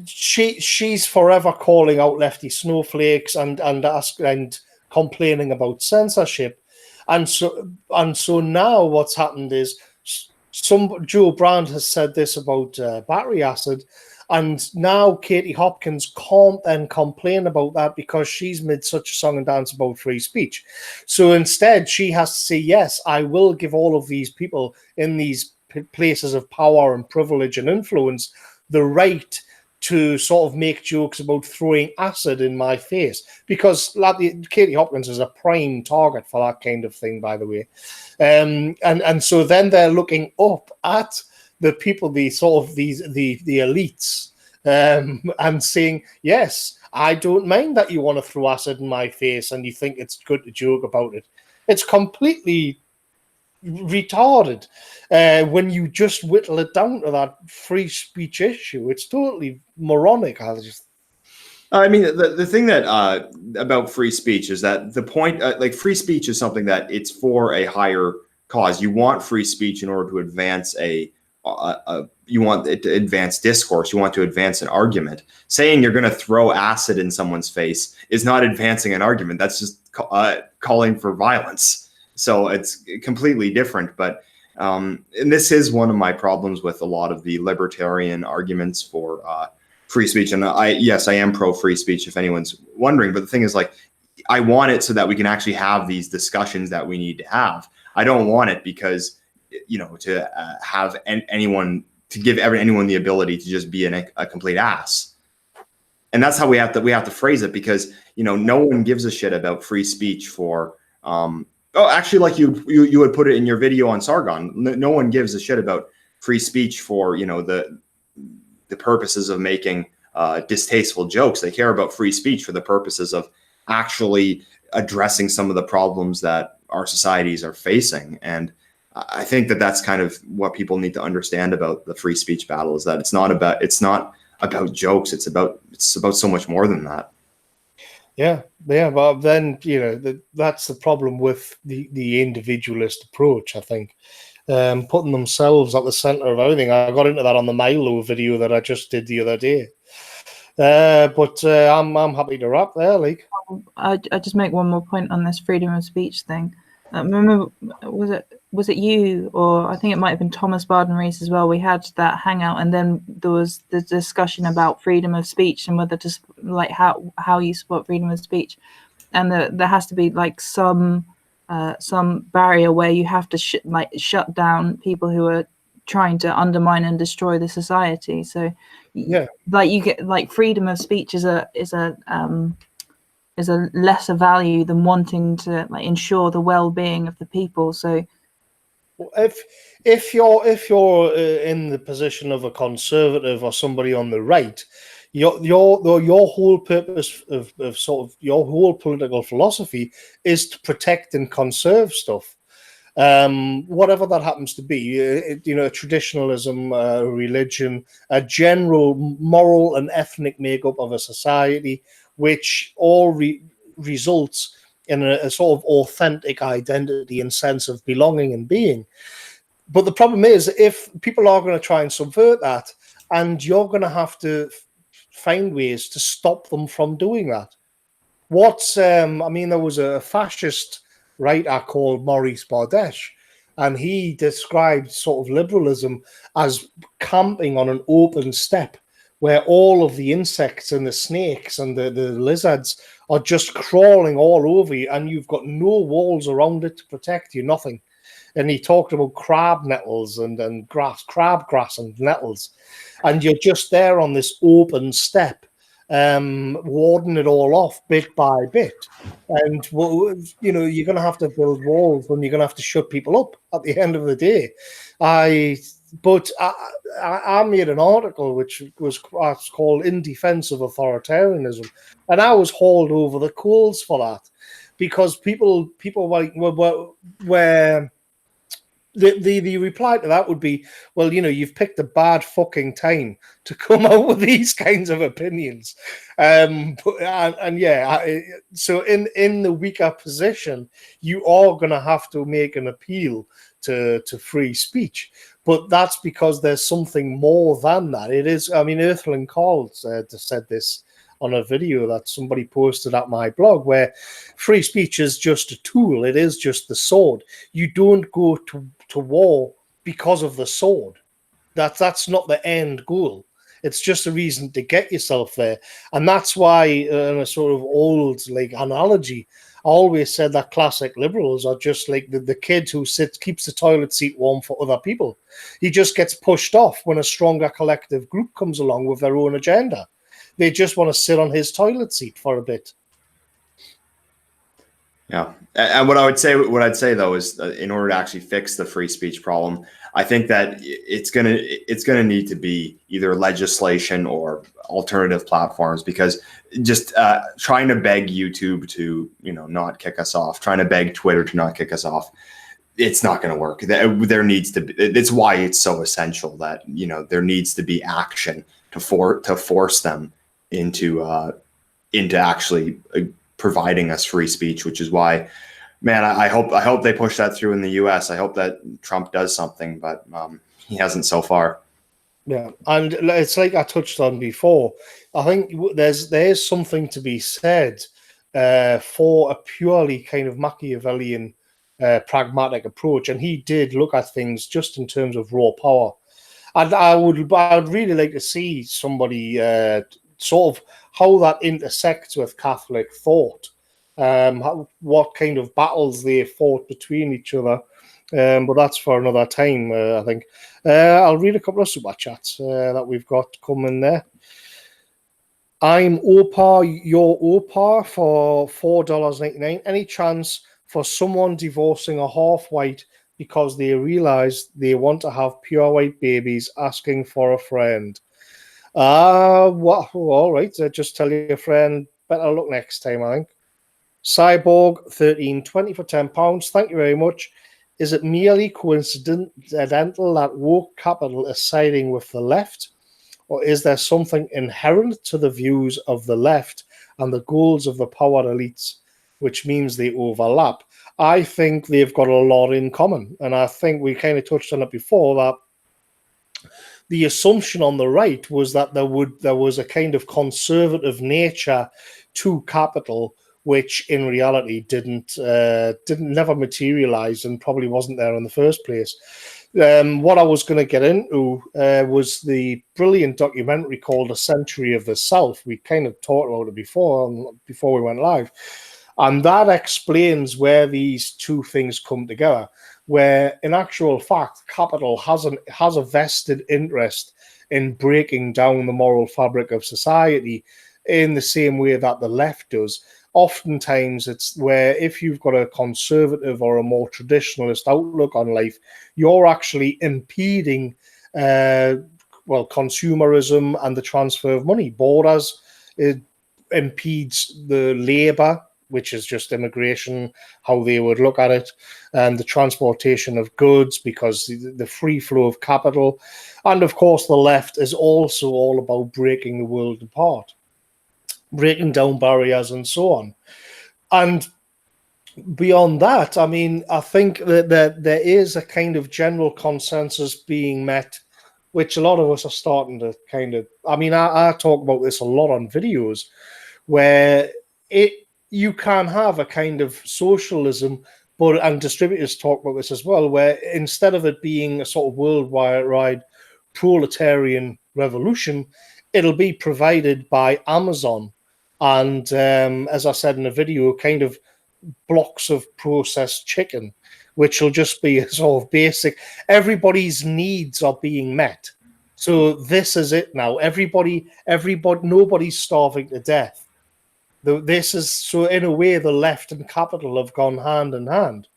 she's forever calling out lefty snowflakes and complaining about censorship, and so now what's happened is Joe Brand has said this about battery acid, and now Katie Hopkins can't then complain about that because she's made such a song and dance about free speech. So instead, she has to say, yes, I will give all of these people in these places of power and privilege and influence the right to sort of make jokes about throwing acid in my face, because Katie Hopkins is a prime target for that kind of thing, by the way. And so then they're looking up at the people, the elites, and saying, yes, I don't mind that you want to throw acid in my face and you think it's good to joke about it. It's completely retarded when you just whittle it down to that free speech issue. It's totally moronic. I mean, the thing that about free speech is that the point, like free speech is something that it's for a higher cause. You want free speech in order to advance you want it to advance discourse. You want to advance an argument. Saying you're going to throw acid in someone's face is not advancing an argument. That's just calling for violence. So it's completely different. But and this is one of my problems with a lot of the libertarian arguments for free speech. And yes, I am pro free speech, if anyone's wondering. But the thing is, like, I want it so that we can actually have these discussions that we need to have. I don't want it because, to have anyone, to give anyone the ability to just be a complete ass. And that's how we have to phrase it, because, no one gives a shit about free speech for, actually, like you would put it in your video on Sargon, no one gives a shit about free speech for, the purposes of making distasteful jokes. They care about free speech for the purposes of actually addressing some of the problems that our societies are facing. And I think that that's kind of what people need to understand about the free speech battle, is that it's not about jokes. It's about so much more than that. Yeah. But then, that's the problem with the individualist approach, I think. Putting themselves at the center of everything. I got into that on the Milo video that I just did the other day. But I'm happy to wrap there, like. I just make one more point on this freedom of speech thing. Remember, was it you, or I think it might have been Thomas Barden-Rees as well? We had that hangout, and then there was the discussion about freedom of speech and whether to, like, how you support freedom of speech, and there has to be like some barrier where you have to shut down people who are trying to undermine and destroy the society. So yeah, like you get, like, freedom of speech is a lesser value than wanting to, like, ensure the well-being of the people. So if you're in the position of a conservative or somebody on the right, your whole purpose of sort of your whole political philosophy is to protect and conserve stuff, whatever that happens to be. Traditionalism, religion, a general moral and ethnic makeup of a society, which all results in a sort of authentic identity and sense of belonging and being. But the problem is, if people are going to try and subvert that, and you're going to have to find ways to stop them from doing that. There was a fascist writer called Maurice Bardesh, and he described sort of liberalism as camping on an open steppe where all of the insects and the snakes and the lizards are just crawling all over you, and you've got no walls around it to protect you, nothing. And he talked about crab nettles and crabgrass and nettles, and you're just there on this open steppe, warding it all off bit by bit. And you know, you're going to have to build walls, and you're going to have to shut people up at the end of the day. But I made an article which was called "In Defense of Authoritarianism," and I was hauled over the coals for that, because people were the reply to that would be, well, you know, you've picked a bad fucking time to come out with these kinds of opinions. So in the weaker position, you are going to have to make an appeal to free speech. But that's because there's something more than that. It is, I mean, Earthling Carl said this on a video that somebody posted at my blog, where free speech is just a tool. It is just the sword. You don't go to war because of the sword. That's not the end goal. It's just a reason to get yourself there. And that's why, in a sort of old like analogy, I always said that classic liberals are just like the kid who keeps the toilet seat warm for other people. He just gets pushed off when a stronger collective group comes along with their own agenda. They just want to sit on his toilet seat for a bit. Yeah, and what I'd say though is, in order to actually fix the free speech problem, I think that it's gonna need to be either legislation or alternative platforms, because just trying to beg YouTube to, you know, not kick us off, trying to beg Twitter to not kick us off, it's not going to work. There needs to be. It's why it's so essential that, you know, there needs to be action to force them into actually providing us free speech, which is why, man, I hope they push that through in the US. I hope that Trump does something, but he hasn't so far. Yeah, and it's like I touched on before. I think there's something to be said for a purely kind of Machiavellian pragmatic approach, and he did look at things just in terms of raw power. And I'd really like to see somebody sort of how that intersects with Catholic thought, what kind of battles they fought between each other. But that's for another time, I think. I'll read a couple of super chats that we've got coming there. I'm Opar, your Opar for $4.99. Any chance for someone divorcing a half-white because they realize they want to have pure white babies, asking for a friend? Well, all right. Just tell your friend, better luck next time, I think. Cyborg 1320 for £10. Thank you very much. Is it merely coincidental that woke capital is siding with the left, or is there something inherent to the views of the left and the goals of the power elites, which means they overlap? I think they've got a lot in common, and I think we kind of touched on it before, that the assumption on the right was that there was a kind of conservative nature to capital, which in reality didn't never materialize and probably wasn't there in the first place. What I was going to get into was the brilliant documentary called A Century of the South. We kind of talked about it before we went live. And that explains where these two things come together, where in actual fact, capital has a vested interest in breaking down the moral fabric of society in the same way that the left does. Oftentimes, it's where if you've got a conservative or a more traditionalist outlook on life, you're actually impeding, consumerism and the transfer of money. Borders, it impedes the labour, which is just immigration, how they would look at it, and the transportation of goods, because the free flow of capital. And of course, the left is also all about breaking the world apart, breaking down barriers and so on. And beyond that, I mean, I think that there is a kind of general consensus being met, which a lot of us are starting to kind of, I mean, I talk about this a lot on videos, where you can have a kind of socialism, and distributors talk about this as well, where instead of it being a sort of worldwide proletarian revolution, it'll be provided by Amazon. And as I said in the video, kind of blocks of processed chicken, which will just be a sort of basic. Everybody's needs are being met. So this is it now. Everybody, nobody's starving to death. This is, so in a way, the left and capital have gone hand in hand.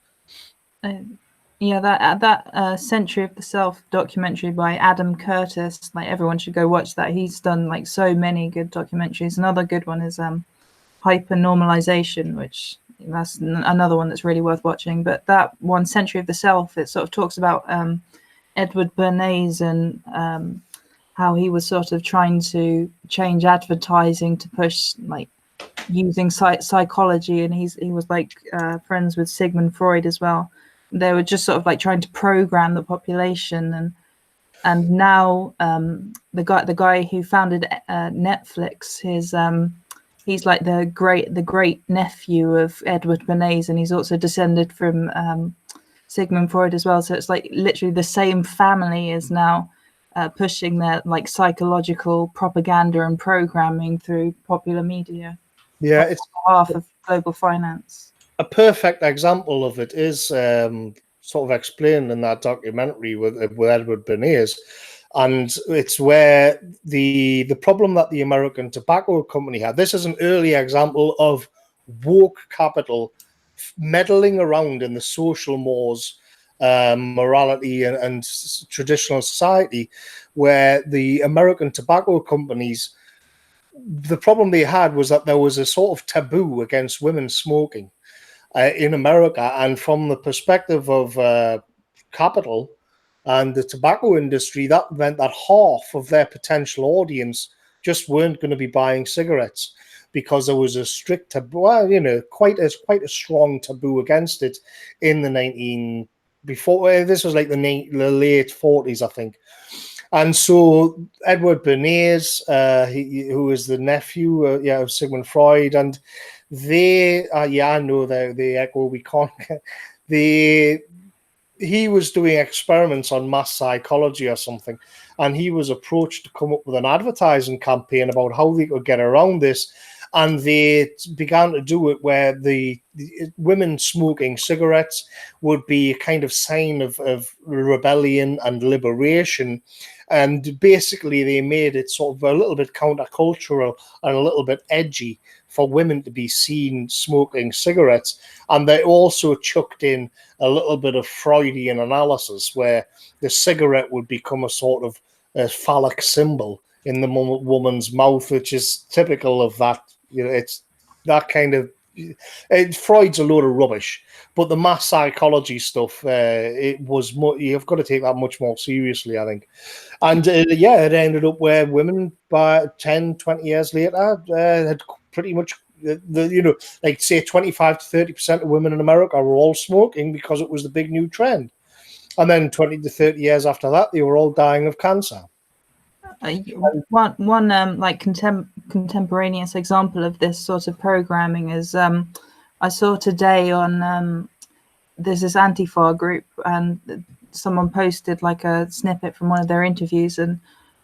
Yeah, that Century of the Self documentary by Adam Curtis, like everyone should go watch that. He's done like so many good documentaries. Another good one is Hypernormalization, which that's another one that's really worth watching. But that one, Century of the Self, it sort of talks about Edward Bernays and how he was sort of trying to change advertising to push like using psychology, and he was like friends with Sigmund Freud as well. They were just sort of like trying to program the population, and now the guy who founded Netflix, he's like the great nephew of Edward Bernays, and he's also descended from Sigmund Freud as well. So it's like literally the same family is now pushing their like psychological propaganda and programming through popular media. Yeah, it's half of global finance. A perfect example of it is sort of explained in that documentary with Edward Bernays, and it's where the problem that the American Tobacco Company had. This is an early example of woke capital meddling around in the social mores, morality, and traditional society, where the American tobacco companies, the problem they had was that there was a sort of taboo against women smoking in America, and from the perspective of capital and the tobacco industry, that meant that half of their potential audience just weren't going to be buying cigarettes because there was a strict taboo, well, you know, quite a strong taboo against it in the this was like the late 40s, I think. And so Edward Bernays, who is the nephew of Sigmund Freud, and they, I know they echo, we can't, he was doing experiments on mass psychology or something, and he was approached to come up with an advertising campaign about how they could get around this. And they began to do it where the women smoking cigarettes would be a kind of sign of rebellion and liberation. And basically they made it sort of a little bit countercultural and a little bit edgy for women to be seen smoking cigarettes. And they also chucked in a little bit of Freudian analysis where the cigarette would become a sort of a phallic symbol in the woman's mouth, which is typical of that. You know, it's that kind of Freud's a load of rubbish, but the mass psychology stuff, it was you've got to take that much more seriously, I think. And it ended up where women by 10, 20 years later had pretty much, like say 25 to 30% of women in America were all smoking because it was the big new trend. And then 20 to 30 years after that, they were all dying of cancer. One like contemporaneous example of this sort of programming is I saw today on there's this Antifa group, and someone posted like a snippet from one of their interviews, and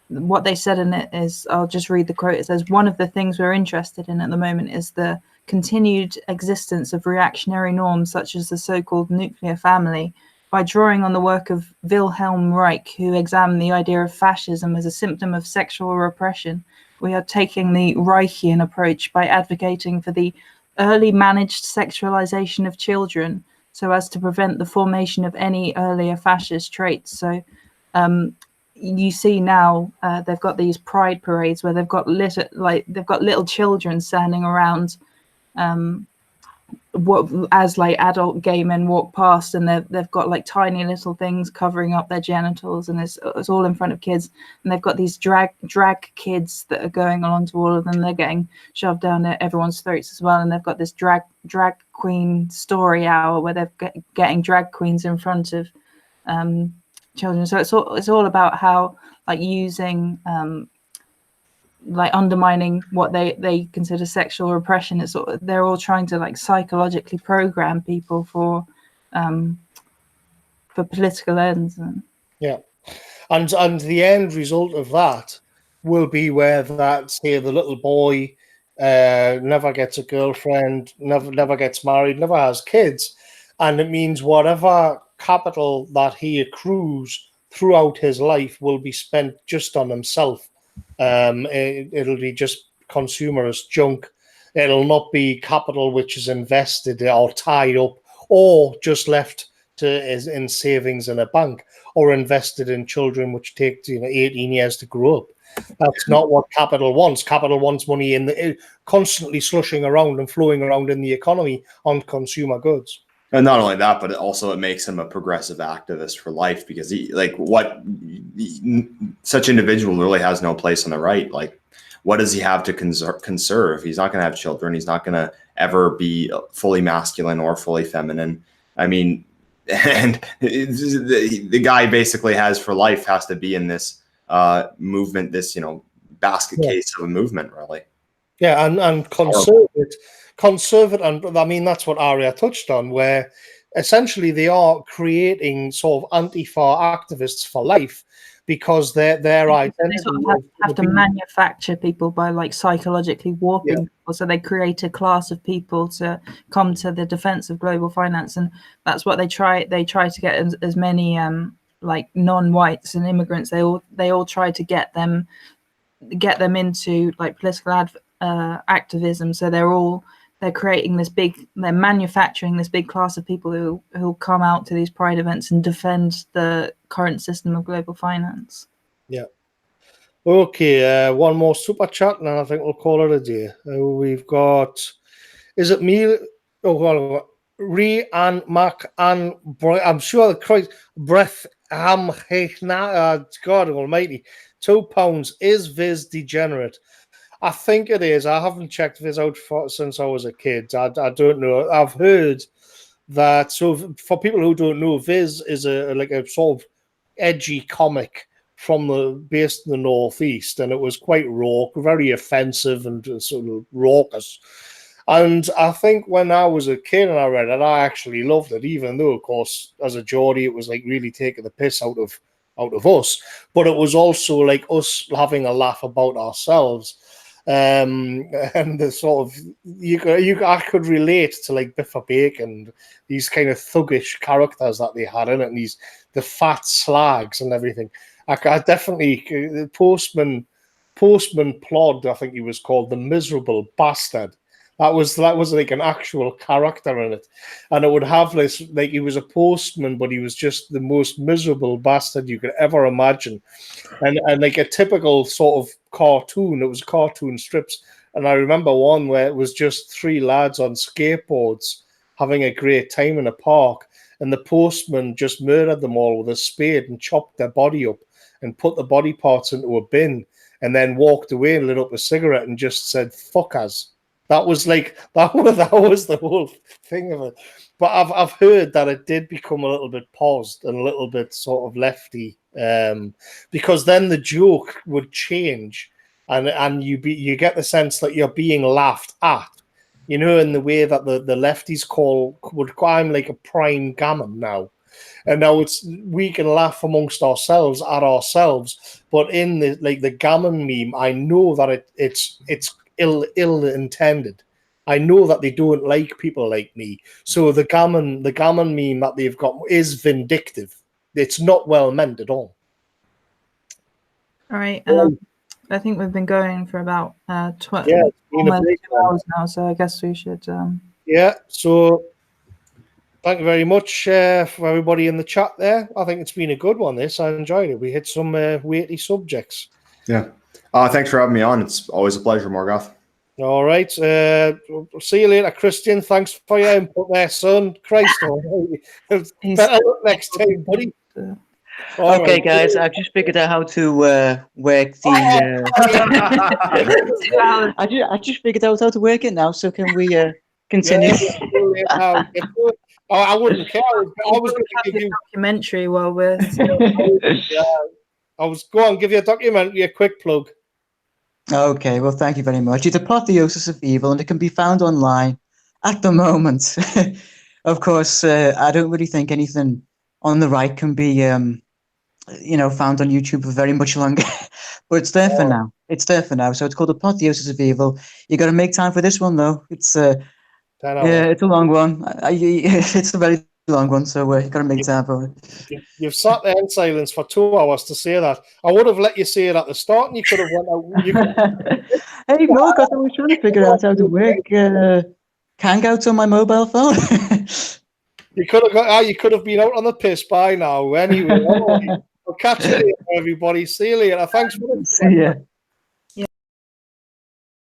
what they said in it is, I'll just read the quote. It says, "One of the things we're interested in at the moment is the continued existence of reactionary norms such as the so-called nuclear family. By drawing on the work of Wilhelm Reich, who examined the idea of fascism as a symptom of sexual repression, we are taking the Reichian approach by advocating for the early managed sexualization of children so as to prevent the formation of any earlier fascist traits." So you see now they've got these pride parades where they've got little children standing around as like adult gay men walk past, and they've got like tiny little things covering up their genitals, and it's all in front of kids, and they've got these drag kids that are going along to all of them. They're getting shoved down everyone's throats as well, and they've got this drag queen story hour where they're getting drag queens in front of children. So it's all about how like using like undermining what they consider sexual repression. They're all trying to like psychologically program people for political ends. Yeah, and the end result of that will be where that, say, the little boy never gets a girlfriend, never gets married, never has kids, and it means whatever capital that he accrues throughout his life will be spent just on himself. It'll be just consumerist junk. It'll not be capital which is invested or tied up or just left in savings in a bank or invested in children, which take 18 years to grow up. That's not what capital wants. Capital wants money constantly slushing around and flowing around in the economy on consumer goods. And not only that, but it makes him a progressive activist for life, because such individual really has no place on the right. Like, what does he have to conserve? He's not going to have children. He's not going to ever be fully masculine or fully feminine. I mean, and the guy basically has for life has to be in this movement, this, basket case of a movement, really. Yeah, and conservative, and I mean, that's what Aria touched on, where essentially they are creating sort of Antifa activists for life, because their identity. They sort of have to manufacture people by like psychologically warping people. So they create a class of people to come to the defense of global finance, and that's what they try. They try to get as many like non-whites and immigrants. They all try to get them into like political activism. So they're creating they're manufacturing this big class of people who'll come out to these pride events and defend the current system of global finance. Yeah. Okay, one more super chat, and I think we'll call it a day. We've got, is it me? Oh, well, Re and Mac and I'm sure the Christ breath God Almighty, £2 is Viz degenerate? I think it is. I haven't checked Viz out since I was a kid. I don't know. I've heard that. So for people who don't know, Viz is a sort of edgy comic based in the Northeast, and it was quite very offensive and sort of raucous. And I think when I was a kid and I read it, I actually loved it, even though, of course, as a Geordie, it was like really taking the piss out of us. But it was also like us having a laugh about ourselves. And the sort of I could relate to like Biffa Bacon, these kind of thuggish characters that they had in it, and the fat slags and everything. I definitely the postman Plod, I think he was called, the miserable bastard. That was like an actual character in it, and it would have this, like, he was a postman, but he was just the most miserable bastard you could ever imagine, and like a typical sort of cartoon. It was cartoon strips, and I remember one where it was just three lads on skateboards having a great time in a park, and the postman just murdered them all with a spade and chopped their body up and put the body parts into a bin, and then walked away and lit up a cigarette and just said "fuckers." That was the whole thing of it. But I've heard that it did become a little bit paused and a little bit sort of lefty, because then the joke would change, and you get the sense that you're being laughed at, in the way that the lefties I'm like a prime gammon now. And now we can laugh amongst ourselves at ourselves, but in the gammon meme, I know that it's ill intended. I know that they don't like people like me. So the gammon meme that they've got is vindictive. It's not well meant at all. All right. I think we've been going for about 2 hours now, so I guess we should. Yeah. So thank you very much for everybody in the chat there. I think it's been a good one. I enjoyed it. We hit some weighty subjects. Yeah. Thanks for having me on. It's always a pleasure, Morgoth. All right. See you later, Christian. Thanks for your input there, son. Christ, better luck next time, buddy. Okay, guys, I've just figured out how to work the. I just figured out how to work it now. So can we continue? Yeah, I wouldn't care. I was going to give you a documentary while we're. I was go on, give you a documentary, a quick plug. Okay, well, thank you very much. It's Apotheosis of Evil, and it can be found online at the moment. Of course, I don't really think anything on the right can be, found on YouTube for very much longer. But it's there for now. It's there for now. So it's called Apotheosis of Evil. You got to make time for this one, though. It's 10 hours. yeah, it's a long one. It's a very long one, so you got to make time for it. You've sat there in silence for 2 hours to say that. I would have let you say it at the start, and you could have went out. Hey, no, because I was trying to figure out how to work Hangouts on my mobile phone. You could have been out on the piss by now. Anyway, we'll catch you later, everybody. See you later. Thanks for the See ya.